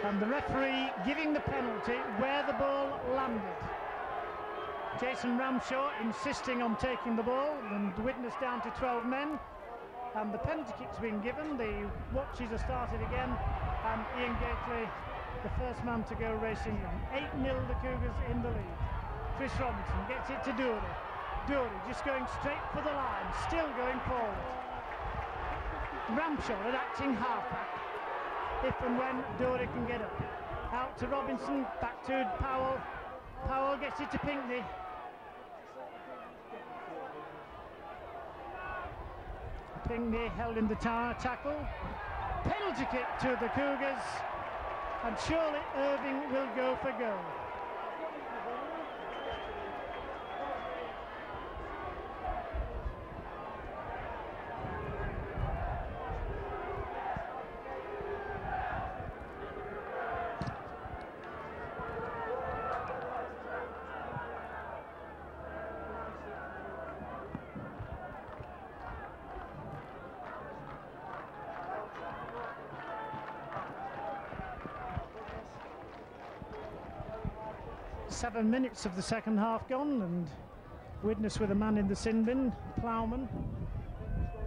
And the referee giving the penalty where the ball landed. Jason Ramshaw insisting on taking the ball, and Widnes down to 12 men. And the penalty kick's been given, the watches are started again, and Ian Keighley, the first man to go racing in. 8-0 the Cougars in the lead. Chris Robinson gets it to Dory. Dory just going straight for the line, still going forward. Ramshaw at acting halfback, if and when Dory can get up. Out to Robinson, back to Powell. Powell gets it to Pinckney. Pinckney held in the tackle. Penalty kick to the Cougars, and surely Irving will go for goal. Seven minutes of the second half gone, and Widnes with a man in the sin bin, Plowman,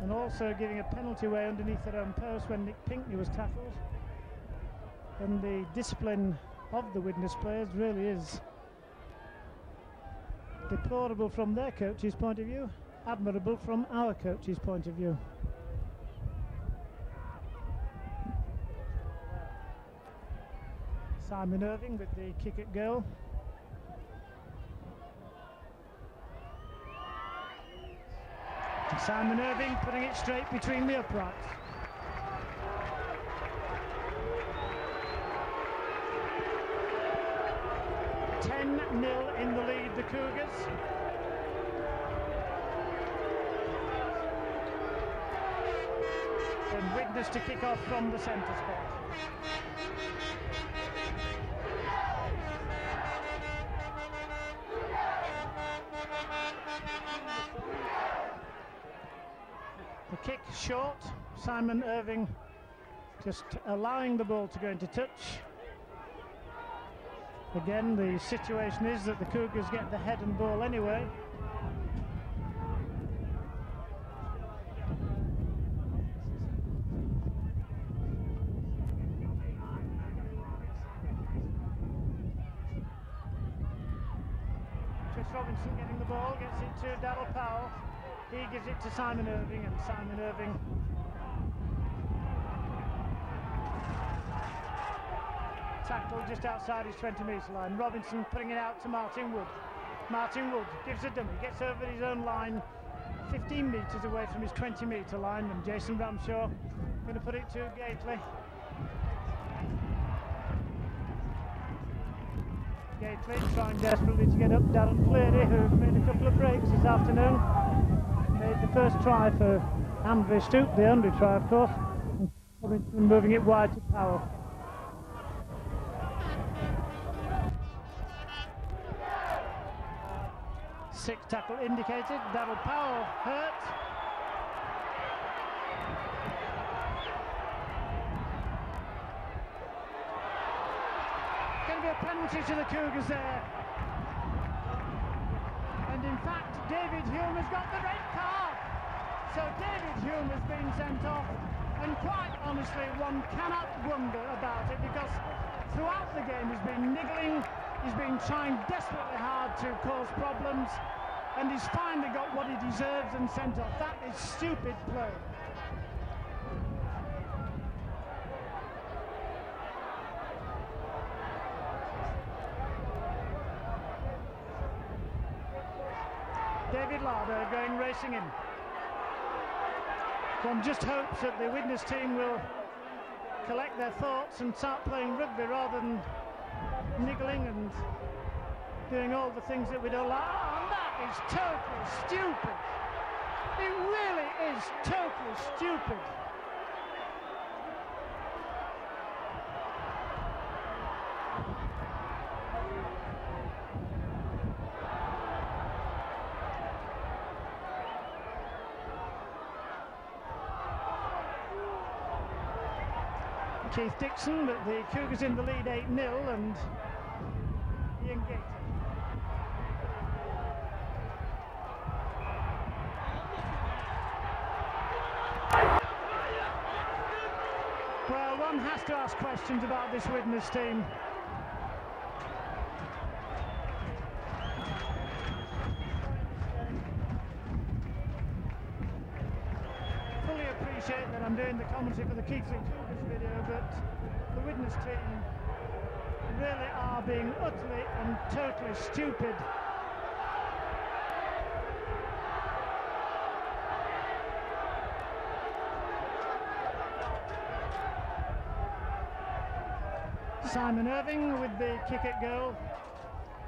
and also giving a penalty away underneath their own post when Nick Pinckney was tackled. And the discipline of the Widnes players really is deplorable from their coach's point of view, admirable from our coach's point of view. Simon Irving with the kick at goal. Simon Irving putting it straight between the uprights. (10-0) in the lead, the Cougars. And Widnes to kick off from the centre spot. The kick short, Simon Irving just allowing the ball to go into touch. Again, the situation is that the Cougars get the head and ball anyway. Chris Robinson getting the ball, gets it to Darryl Powell. He gives it to Simon Irving, and Simon Irving tackled just outside his 20-metre line. Robinson putting it out to Martin Wood. Martin Wood gives a dummy, gets over his own line, 15 metres away from his 20-metre line, and Jason Ramshaw going to put it to Keighley. Keighley trying desperately to get up Darren Fleury, who made a couple of breaks this afternoon. Made the first try for Andrew Stoop, the only try of course, and moving it wide to Powell. Sixth tackle indicated, Darryl Powell hurt. Going to be a penalty to the Cougars there. And in fact, David Hume has got the red card. So David Hume has been sent off. And quite honestly, one cannot wonder about it, because throughout the game he's been niggling, he's been trying desperately hard to cause problems, and he's finally got what he deserves and sent off. That is stupid play. David Larder going racing in. One just hopes that the Widnes team will collect their thoughts and start playing rugby rather than niggling and doing all the things that we don't like. Oh, that is totally stupid. It really is totally stupid. Keith Dixon, but the Cougars in the lead 8-0, and Ian Gately. Well, one has to ask questions about this Widnes team. Fully appreciate that I'm doing the commentary for the Keighley Cougars video, but the Widnes team really are being utterly and totally stupid. Simon Irving with the kick at goal,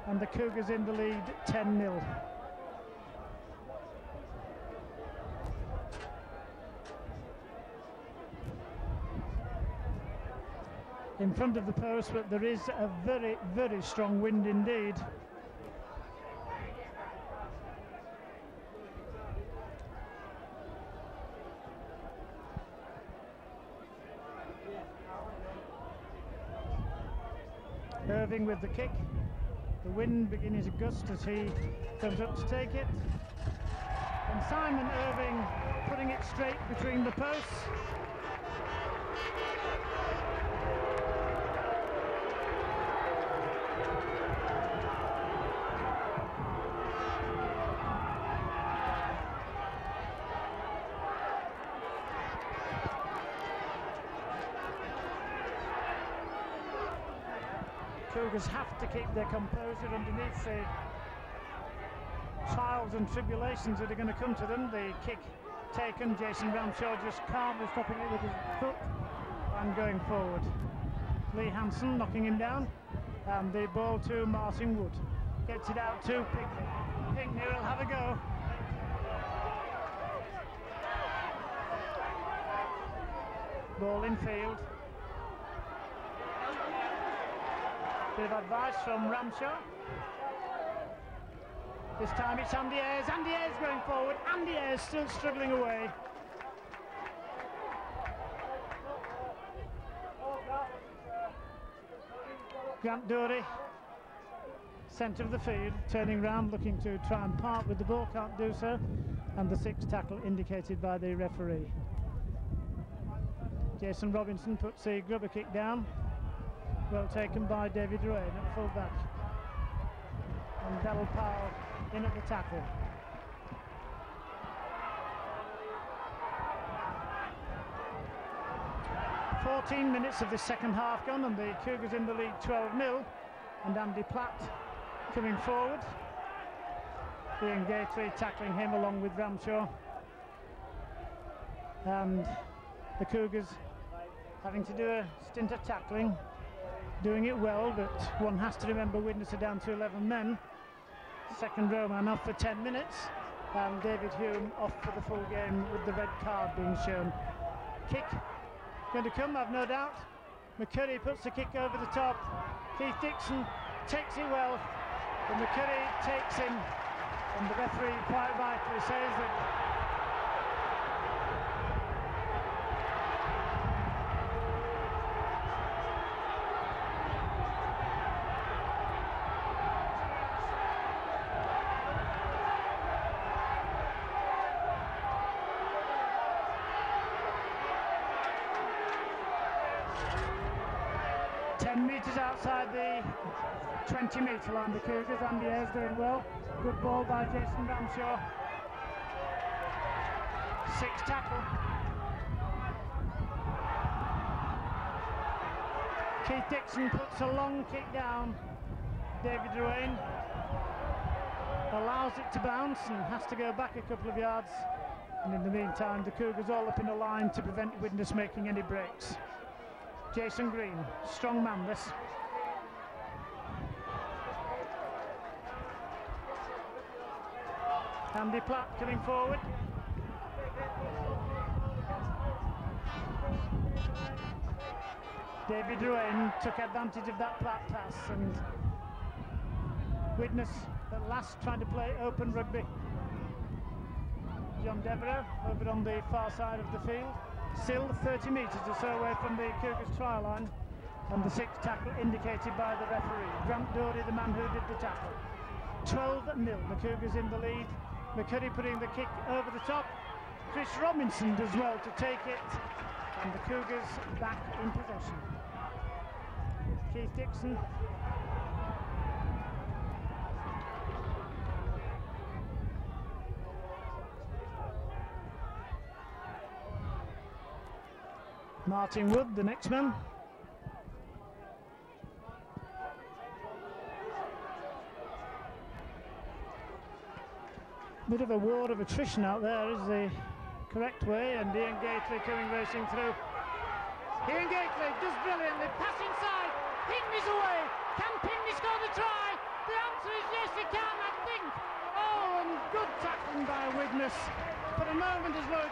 and the Cougars in the lead 10-0. In front of the post, but there is a very, very strong wind indeed. Irving with the kick. The wind beginning to gust as he comes up to take it. And Simon Irving putting it straight between the posts. Cougars have to keep their composure underneath the trials and tribulations that are going to come to them. The kick taken, Jason Ramshaw just calmly stopping it with his foot and going forward. Lee Hansen knocking him down, and the ball to Martin Wood. Gets it out to Keighley. Keighley will have a go. Ball in field. Bit of advice from Ramshaw. This time it's Andy Ayres. Andy Ayres going forward. Andy Ayres still struggling away. Grant Dory, centre of the field, turning round, looking to try and part with the ball, can't do so. And the sixth tackle indicated by the referee. Jason Robinson puts the grubber kick down. Well taken by David Rowan at full back. And Darryl Powell in at the tackle. "14 minutes of the second half gone, and the Cougars in the lead 12-0. And Andy Platt coming forward. Ian Gately tackling him along with Ramshaw. And the Cougars having to do a stint of tackling. doing it well, but one has to remember Widnes are down to 11 men. Second row man off for 10 minutes, and David Hume off for the full game with the red card being shown. Kick going to come, I've no doubt. McCurry puts the kick over the top. Keith Dixon takes it well, and McCurry takes him, and the referee quite rightly says that 10 metres outside the 20-metre line, the Cougars. Andy Ayres doing well. Good ball by Jason Ramshaw. 6 tackle. Keith Dixon puts a long kick down. David Ruane allows it to bounce and has to go back a couple of yards. And in the meantime, the Cougars all up in a line to prevent Widnes making any breaks. Jason Green, strong man this. Andy Platt coming forward. David Ruane took advantage of that Platt pass, and Widnes at last trying to play open rugby. John Devereux over on the far side of the field, still 30 metres or so away from the Cougars try line, and the 6th tackle indicated by the referee. Grant Dory, the man who did the tackle. 12-0, the Cougars in the lead. McCurry putting the kick over the top. Chris Robinson does well to take it, and the Cougars back in possession. Keith Dixon. Martin Wood, the next man. Bit of a war of attrition out there is the correct way, and Ian Gately coming racing through. Ian Gately does brilliantly, pass inside, Pinckney's away. Can Pinckney score the try? The answer is yes, he can, I think. Oh, and good tackling by Widnes. For a moment as well,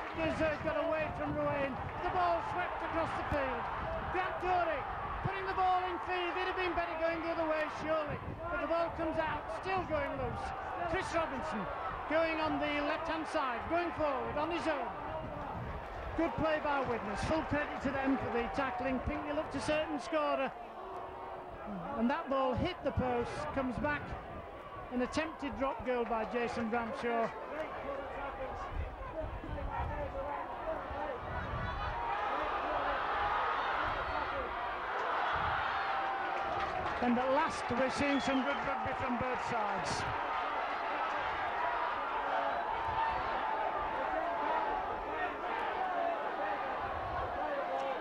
got away from Ruane. The ball swept across the field. Grant Dory putting the ball in field. It'd have been better going the other way, surely. But the ball comes out, still going loose. Chris Robinson going on the left-hand side, going forward on his own. Good play by Widnes. Full credit to them for the tackling. Pinckney looked a certain scorer, and that ball hit the post, comes back. An attempted drop goal by Jason Ramshaw. And at last we're seeing some good rugby from both sides.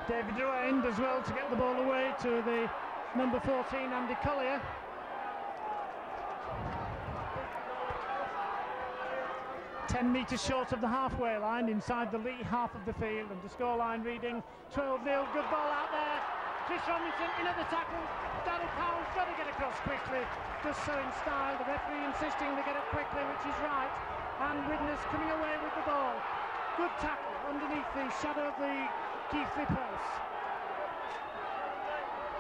David Ruane does well to get the ball away to the number 14, Andy Collier. Ten metres short of the halfway line, inside the lee half of the field, and the scoreline reading 12-0. Good ball out there. Chris Robinson in at the tackle. Darryl Powell's got to get across quickly, does so in style. The referee insisting they get it quickly, which is right. And Widnes coming away with the ball. Good tackle underneath the shadow of the Keighley post.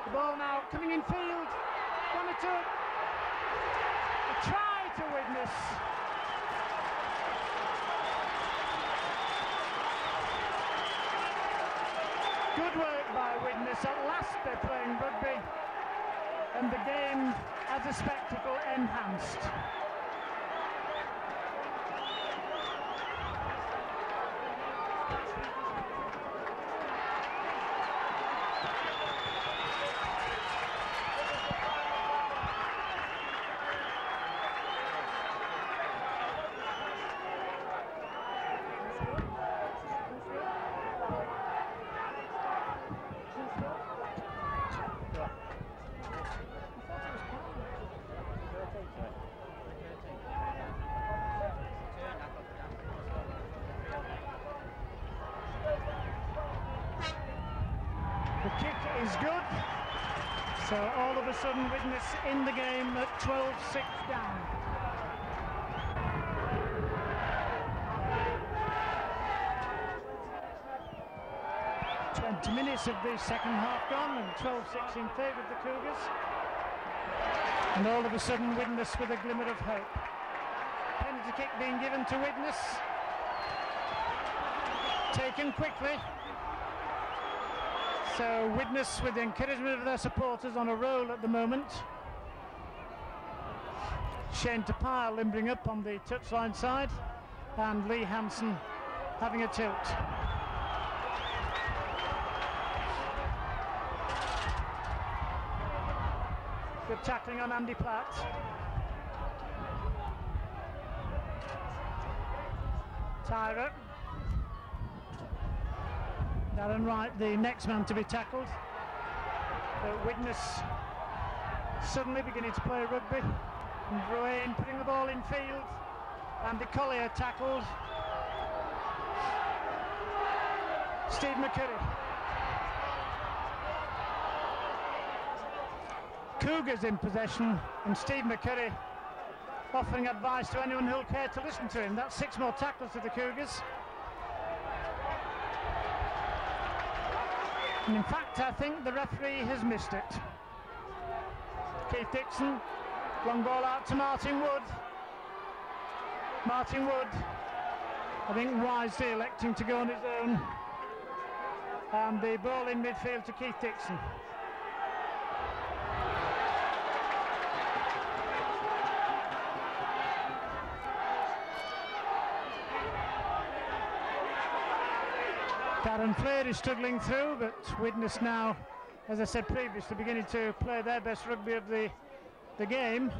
The ball now coming in field. 1-2. A try to Widnes. Good work by Widnes. At last they're playing rugby, and the game as a spectacle enhanced. The kick is good. So all of a sudden, Widnes in the game at 12-6 down. Minutes of the second half gone and 12-6 in favour of the Cougars, and all of a sudden Widnes with a glimmer of hope. Penalty kick being given to Widnes, taken quickly. So Widnes, with the encouragement of their supporters, on a roll at the moment. Shane Tapire limbering up on the touchline side, and Lee Hansen having a tilt. Good tackling on Andy Platt. Tyra. Darren Wright, the next man to be tackled. Widnes suddenly beginning to play rugby. And Bruin putting the ball in field. Andy Collier tackled. Steve McCurry. Cougars in possession, and Steve McCurry offering advice to anyone who'll care to listen to him. That's 6 more tackles to the Cougars. And in fact, I think the referee has missed it. Keith Dixon, long ball out to Martin Wood. Martin Wood, I think wisely electing to go on his own. And the ball in midfield to Keith Dixon. Darren Flair is struggling through, but Widnes now, as I said previously, beginning to play their best rugby of the game.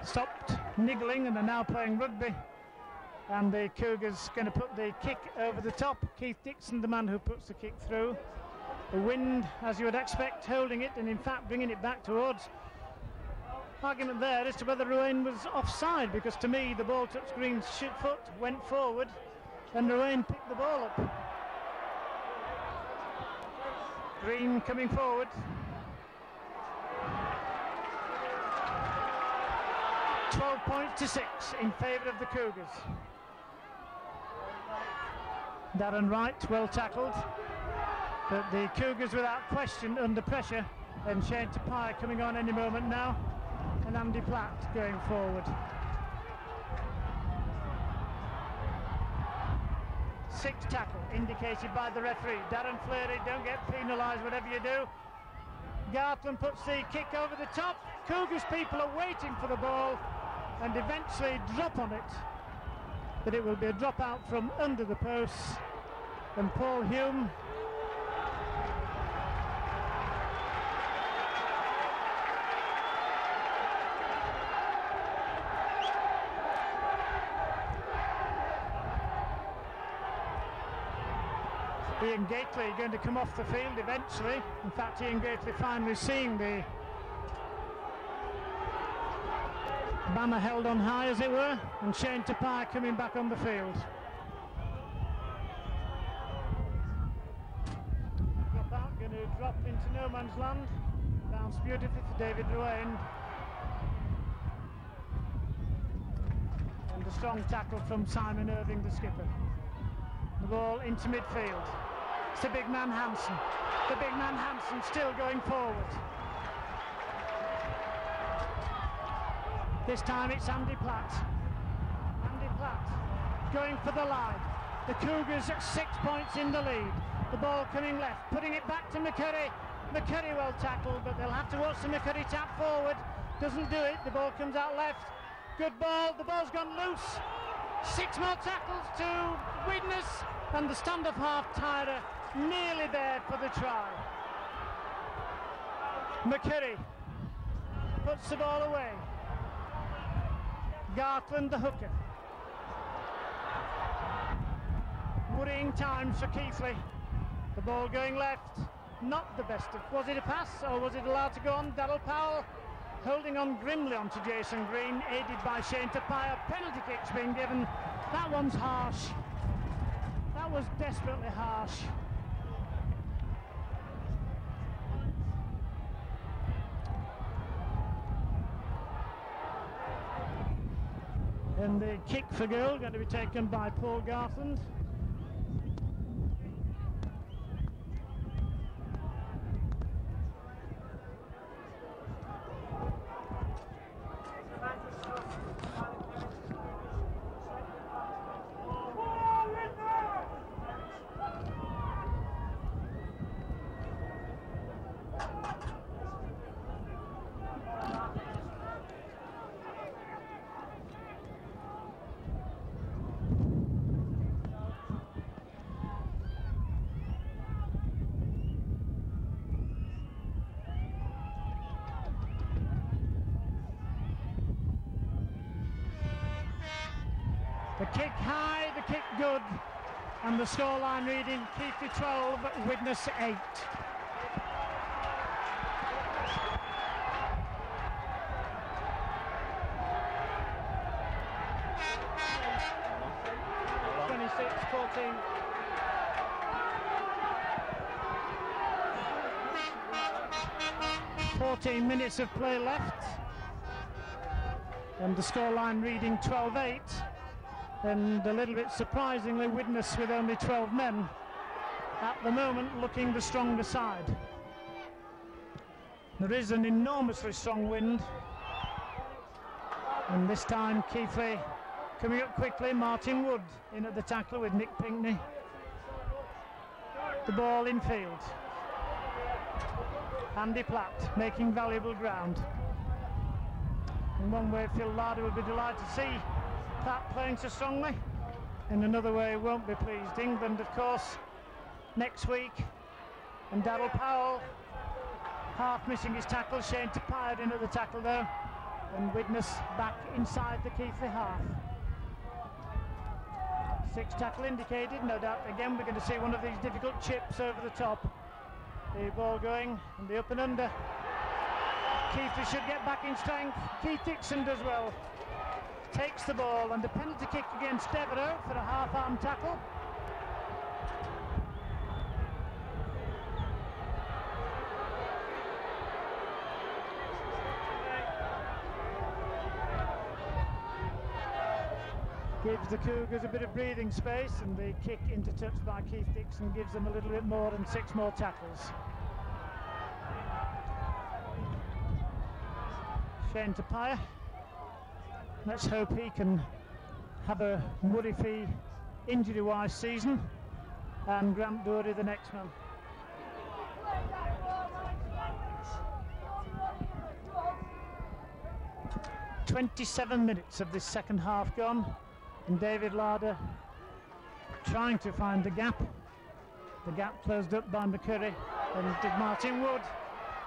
Stopped niggling and are now playing rugby. And the Cougars going to put the kick over the top. Keith Dixon, the man who puts the kick through. The wind, as you would expect, holding it and in fact bringing it back towards. Argument there as to whether Ruane was offside, because to me the ball touched Green's foot, went forward, and Ruane picked the ball up. Green coming forward. 12 points to 6 in favour of the Cougars. Darren Wright well tackled, but the Cougars without question under pressure, and Shane Tapire coming on any moment now, and Andy Platt going forward. 6 tackle indicated by the referee. Darren Fleury, don't get penalised whatever you do. Gartland puts the kick over the top. Cougars people are waiting for the ball and eventually drop on it, but it will be a drop out from under the posts, and Paul Hume Ian Gately going to come off the field eventually. In fact, Ian Gately finally seeing the banner held on high, as it were, and Shane Tapire coming back on the field. Drop out, going to drop into no man's land. Bounced beautifully for David Ruane. And a strong tackle from Simon Irving, the skipper. The ball into midfield. It's the big man Hansen. The big man Hansen still going forward. This time it's Andy Platt. Andy Platt going for the line. The Cougars at 6 points in the lead. The ball coming left, putting it back to McCurry. McCurry well tackled, but they'll have to watch the McCurry tap forward. Doesn't do it. The ball comes out left. Good ball. The ball's gone loose. 6 more tackles to Widnes, and the stand-up half Tyra nearly there for the try. McCurry puts the ball away. Gartland the hooker. Worrying times for Keighley. The ball going left. Not the best of. Was it a pass or was it allowed to go on? Darryl Powell holding on grimly onto Jason Green, aided by Shane Tapire. Penalty kicks being given. That one's harsh. That was desperately harsh. And the kick for goal going to be taken by Paul Garthland. The kick high, the kick good, and the scoreline reading: Keighley 12, Widnes 8. Fourteen minutes of play left, and the scoreline reading 12-8. And a little bit surprisingly, Widnes with only 12 men at the moment looking the stronger side. There is an enormously strong wind, and this time Keighley coming up quickly. Martin Wood in at the tackle with Nick Pinkney. The ball in field. Andy Platt making valuable ground. In one way, Phil Larder will be delighted to see Platt playing so strongly. In another way, won't be pleased. England, of course, next week. And Darryl Powell half missing his tackle. Shane Tappired in at the tackle though. And Widnes back inside the Keighley half. 6 tackle indicated. No doubt again we're going to see one of these difficult chips over the top. The ball going and the up and under. Keighley should get back in strength. Keith Dixon does well. Takes the ball, and a penalty kick against Devereux for a half-arm tackle. Gives the Cougars a bit of breathing space, and the kick into touch by Keith Dixon gives them a little bit more and 6 more tackles. Shane Tappier. Let's hope he can have a worry-free injury-wise season, and Grant Dory the next one. "27 minutes of this second half gone, and David Larder trying to find the gap. The gap closed up by McCurry, and Martin Wood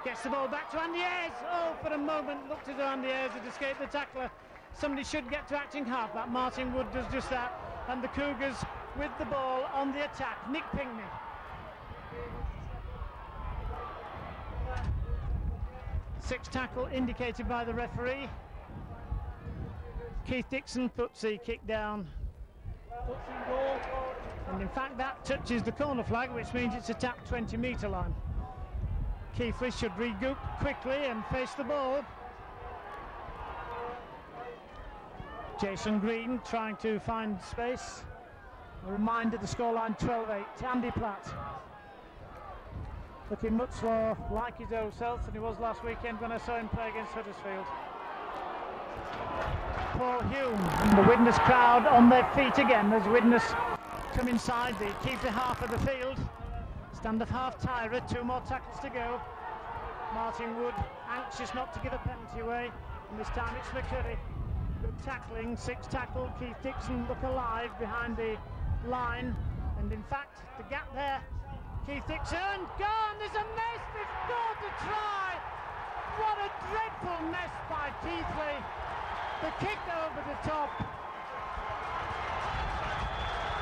gets the ball back to Andy Ayres. Oh, for a moment looked as though Andy Ayres had escaped the tackler. Somebody should get to acting half-back. Martin Wood does just that, and the Cougars with the ball on the attack. Nick Pinkney. Six tackle indicated by the referee. Keith Dixon puts the kick down, and in fact that touches the corner flag, which means it's a tap 20-metre line. Keighley should regroup quickly and face the ball. Jason Green trying to find space. A reminder, the scoreline 12-8. Andy Platt looking much more like his old self than he was last weekend when I saw him play against Huddersfield. Paul Hume and the Widnes crowd on their feet again as Widnes come inside the Keighley half of the field. Stand of half tirer, 2 more tackles to go. Martin Wood anxious not to give a penalty away, and this time it's McCurry. Good tackling, 6 tackle. Keith Dixon look alive behind the line, and in fact the gap there. Keith Dixon gone. There's a mess. They've scored the try. What a dreadful mess by Keighley. The kick over the top,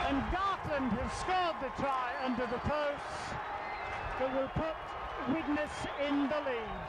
and Garthland has scored the try under the posts that will put Widnes in the lead.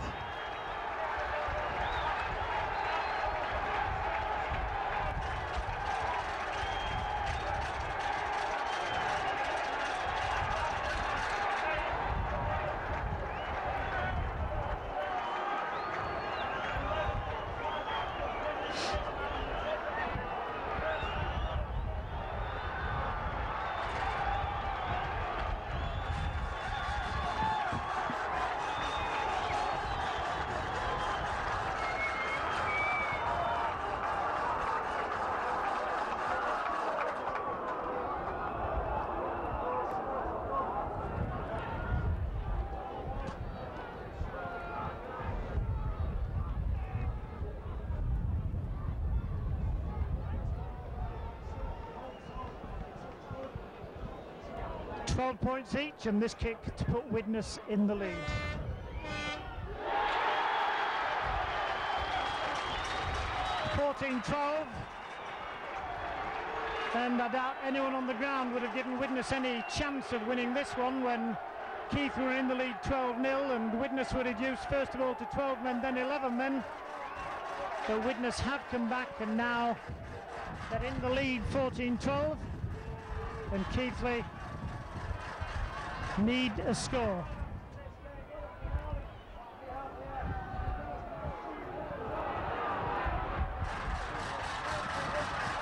12 points each, and this kick to put Widnes in the lead. (14-12), and I doubt anyone on the ground would have given Widnes any chance of winning this one when Keighley were in the lead 12-0, and Widnes were reduced first of all to 12 men, then 11 men. But Widnes have come back, and now they're in the lead 14-12, and Keighley need a score.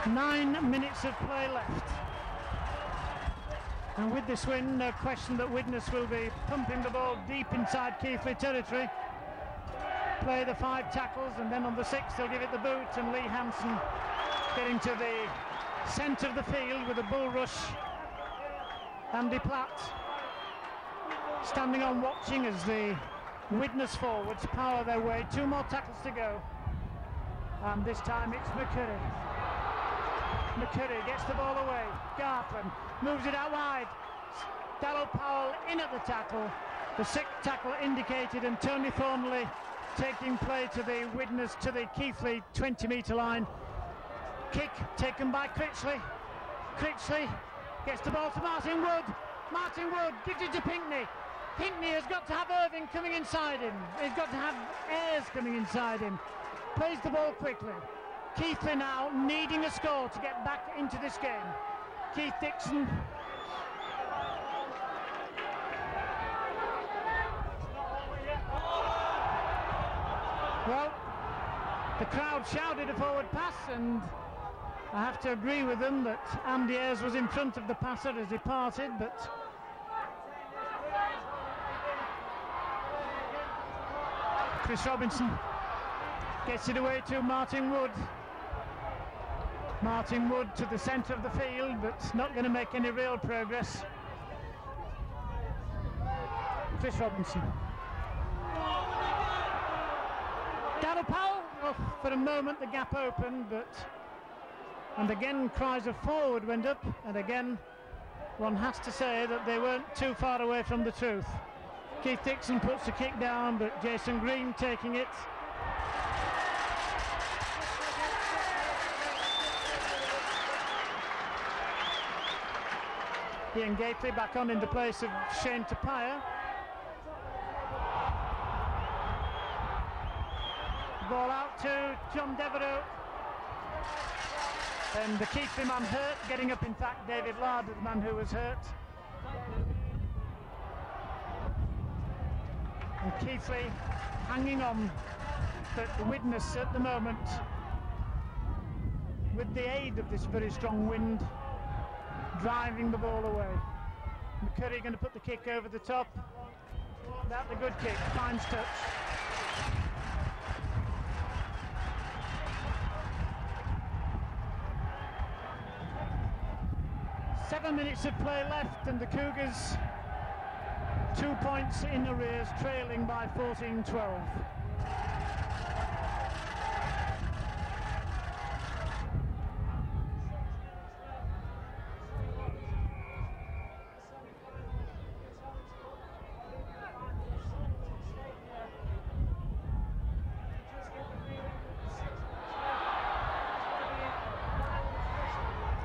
Nine minutes of play left. And with this win, no question that Widnes will be pumping the ball deep inside Keighley territory. Play the 5 tackles, and then on the 6th they'll give it the boot, and Lee Hansen getting to the centre of the field with a bull rush. Andy Platt standing on watching as the Widnes forwards power their way. 2 more tackles to go, and this time it's McCurry. McCurry gets the ball away. Gartland moves it out wide. Darryl Powell in at the tackle. The 6th tackle indicated, and Tony Thornley taking play to the Widnes, to the Keighley 20-metre line. Kick taken by Critchley. Critchley gets the ball to Martin Wood. Martin Wood gives it to Pinkney. Pinkney has got to have Irving coming inside him. He's got to have Ayres coming inside him. Plays the ball quickly. Keighley now needing a score to get back into this game. Keith Dixon. Well, the crowd shouted a forward pass, and I have to agree with them that Andy Ayres was in front of the passer as he parted, but Chris Robinson gets it away to Martin Wood. Martin Wood to the centre of the field, but not going to make any real progress. Chris Robinson. Darryl Powell, for a moment the gap opened, and again cries of forward went up, and again one has to say that they weren't too far away from the truth. Keith Dixon puts the kick down, but Jason Green taking it. Ian Gately back on in the place of Shane Tapia. Ball out to John Devereux. And the Keighley man hurt, getting up in fact David Larder, the man who was hurt. And Keighley hanging on, but Widnes at the moment, with the aid of this very strong wind, driving the ball away. McCurry going to put the kick over the top. That's a good kick, finds touch. Seven minutes of play left, and the Cougars 2 points in arrears, trailing by 14-12.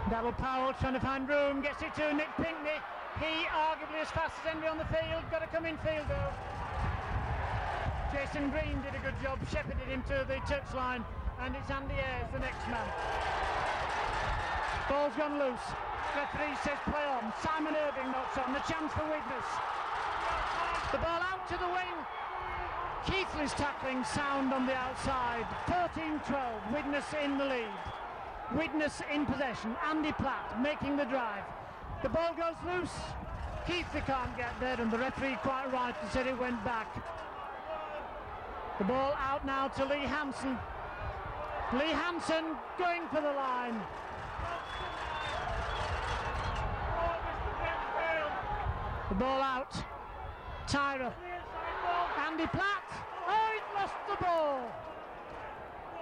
Darryl Powell trying to find room, gets it to Nick Pinkney. He arguably as fast as anybody on the field, got to come in field though. Jason Green did a good job, shepherded him to the touchline, and it's Andy Ayres, the next man. Ball's gone loose. Referee says play on. Simon Irving knocks on. The chance for Widnes. The ball out to the wing. Keighley's tackling sound on the outside. 14-12. Widnes in the lead. Widnes in possession. Andy Platt making the drive. The ball goes loose. Keighley can't get there, and the referee quite right and said it went back. The ball out now to Lee Hansen. Lee Hansen going for the line. The ball out. Tyra. Andy Platt. Oh, he's lost the ball.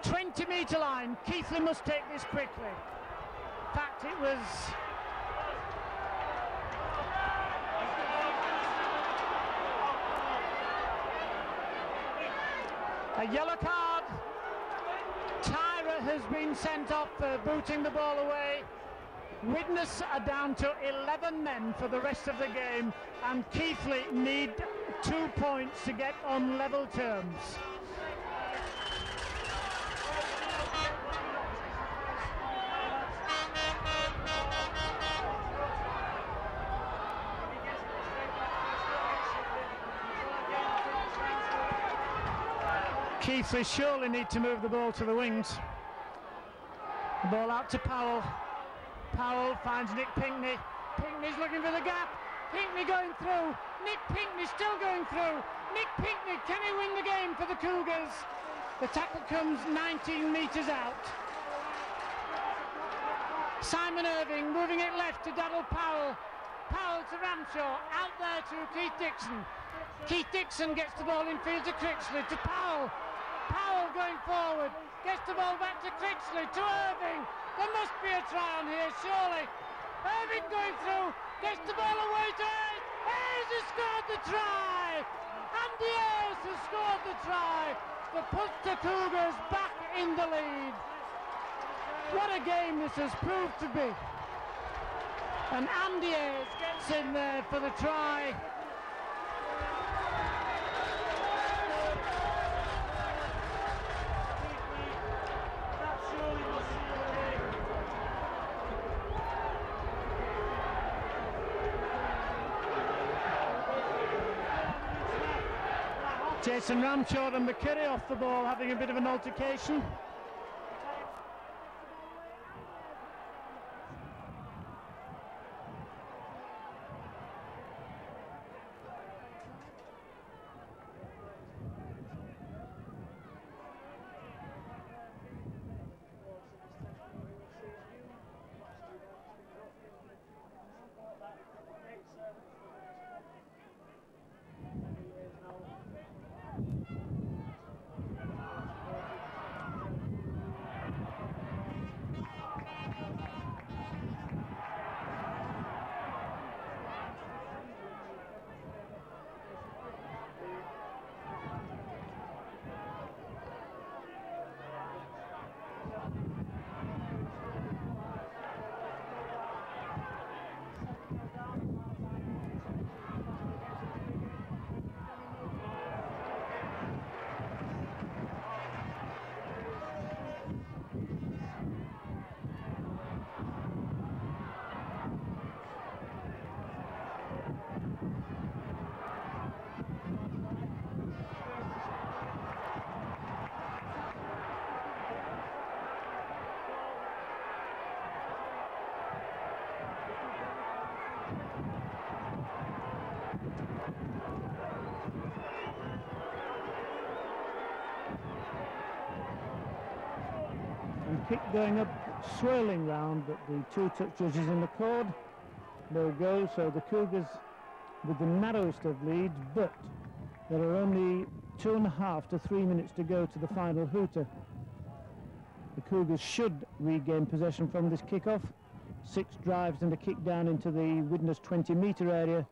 20-metre line. Keighley must take this quickly. In fact, it was A yellow card. Tyra has been sent off for booting the ball away. Widnes are down to 11 men for the rest of the game, and Keighley need 2 points to get on level terms. Keighley surely need to move the ball to the wings. The ball out to Powell. Powell finds Nick Pinkney. Pinkney's looking for the gap. Pinkney going through. Nick Pinkney still going through. Nick Pinkney, can he win the game for the Cougars? The tackle comes 19 metres out. Simon Irving moving it left to Daryl Powell. Powell to Ramshaw. Out there to Keith Dixon. Keith Dixon gets the ball in field to Critchley. To Powell. Powell going forward. Gets the ball back to Critchley. To Irving. There must be a try on here, surely. Irving going through, gets the ball away to Ayres. Ayres has scored the try! Andy Ayres has scored the try that puts the Cougars back in the lead. What a game this has proved to be. And Andy Ayres gets in there for the try. Jason Ramshaw and McCurry off the ball, having a bit of an altercation. Kick going up, swirling round, but the two touch judges in the cord. No goal, so the Cougars with the narrowest of leads, but there are only 2.5 to 3 minutes to go to the final hooter. The Cougars should regain possession from this kick-off. 6 drives and a kick down into the Widnes 20-metre area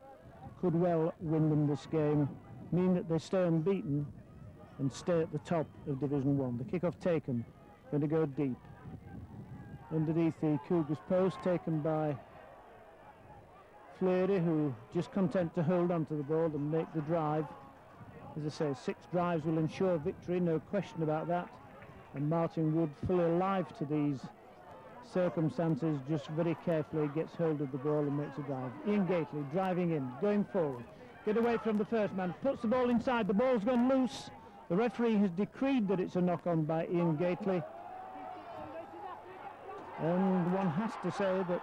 could well win them this game, mean that they stay unbeaten and stay at the top of Division 1. The kick-off taken, going to go deep. Underneath the Cougars post, taken by Fleury, who just content to hold on to the ball and make the drive. As I say, 6 drives will ensure victory, no question about that. And Martin Wood, fully alive to these circumstances, just very carefully gets hold of the ball and makes a drive. Ian Gately driving in, going forward. Get away from the first man, puts the ball inside, the ball's gone loose. The referee has decreed that it's a knock-on by Ian Gately. And one has to say that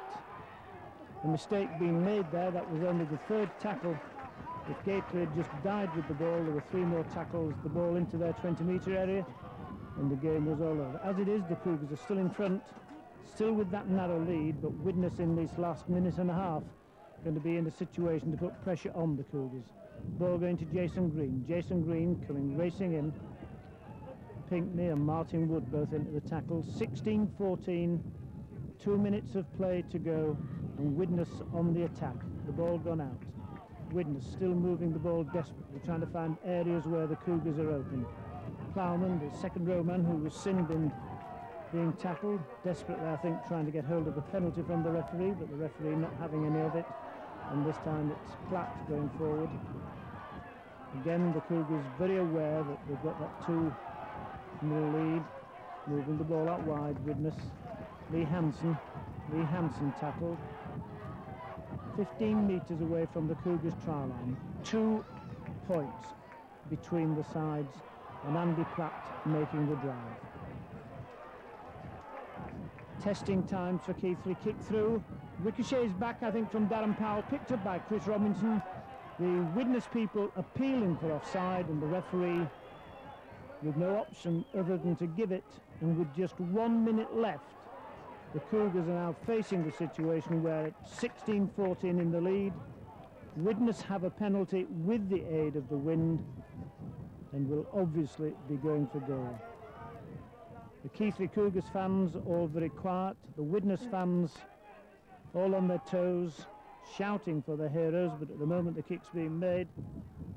a mistake being made there. That was only the 3rd tackle. If Gately had just died with the ball, there were 3 more tackles, the ball into their 20-metre area, and the game was all over. As it is, the Cougars are still in front, still with that narrow lead, but Widnes in this last minute and a half going to be in a situation to put pressure on the Cougars. Ball going to Jason Green. Jason Green coming racing in. Pinkney and Martin Wood both into the tackle. 16-14, 2 minutes of play to go, and Widnes on the attack. The ball gone out. Widnes still moving the ball desperately, trying to find areas where the Cougars are open. Plowman, the second row man who was sin-binned, being tackled, desperately I think trying to get hold of a penalty from the referee, but the referee not having any of it, and this time it's Platt going forward. Again, the Cougars very aware that they've got that 2-0 lead, moving the ball out wide. Widnes, Lee Hansen tackled 15 metres away from the Cougars try line, 2 points between the sides, and Andy Platt making the drive. Testing times for Keighley, kick through, ricochets back I think from Darren Powell, picked up by Chris Robinson. The Widnes people appealing for offside, and the referee with no option other than to give it, and with just 1 minute left, the Cougars are now facing the situation where it's 16-14 in the lead. Widnes have a penalty with the aid of the wind and will obviously be going for goal. The Keighley Cougars fans all very quiet, the Widnes fans all on their toes, shouting for their heroes, but at the moment the kick's being made,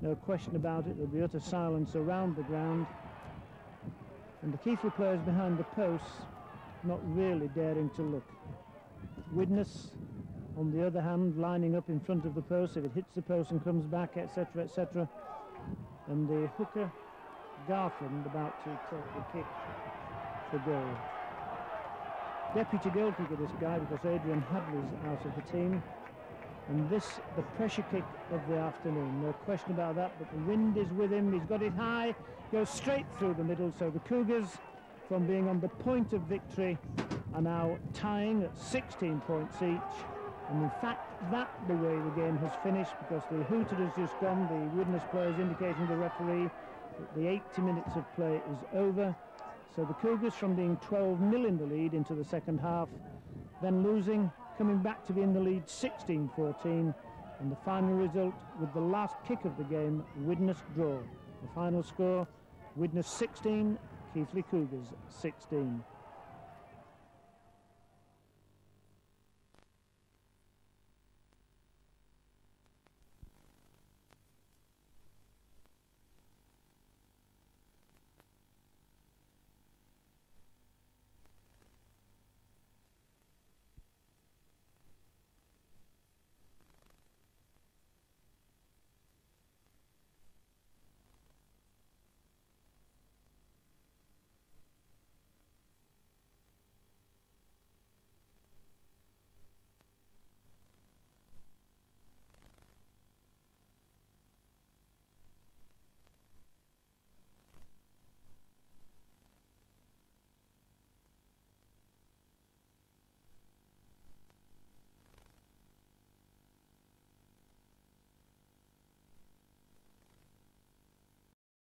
no question about it, there'll be utter silence around the ground, and the Keighley players behind the posts not really daring to look. Widnes, on the other hand, lining up in front of the post, if it hits the post and comes back, etc, etc, and the hooker Garthland about to take the kick for goal. Deputy goalkeeper this guy, because Adrian Hadley's out of the team, and this the pressure kick of the afternoon, no question about that, but the wind is with him, he's got it high, goes straight through the middle, so the Cougars, from being on the point of victory, are now tying at 16 points each, and in fact that's the way the game has finished, because the hooter has just gone, the Widnes players indicating to the referee that the 80 minutes of play is over. So the Cougars, from being 12-0 in the lead into the second half, then losing, coming back to be in the lead 16-14, and the final result with the last kick of the game, Widnes draw. The final score, Widnes 16, Keighley Cougars 16.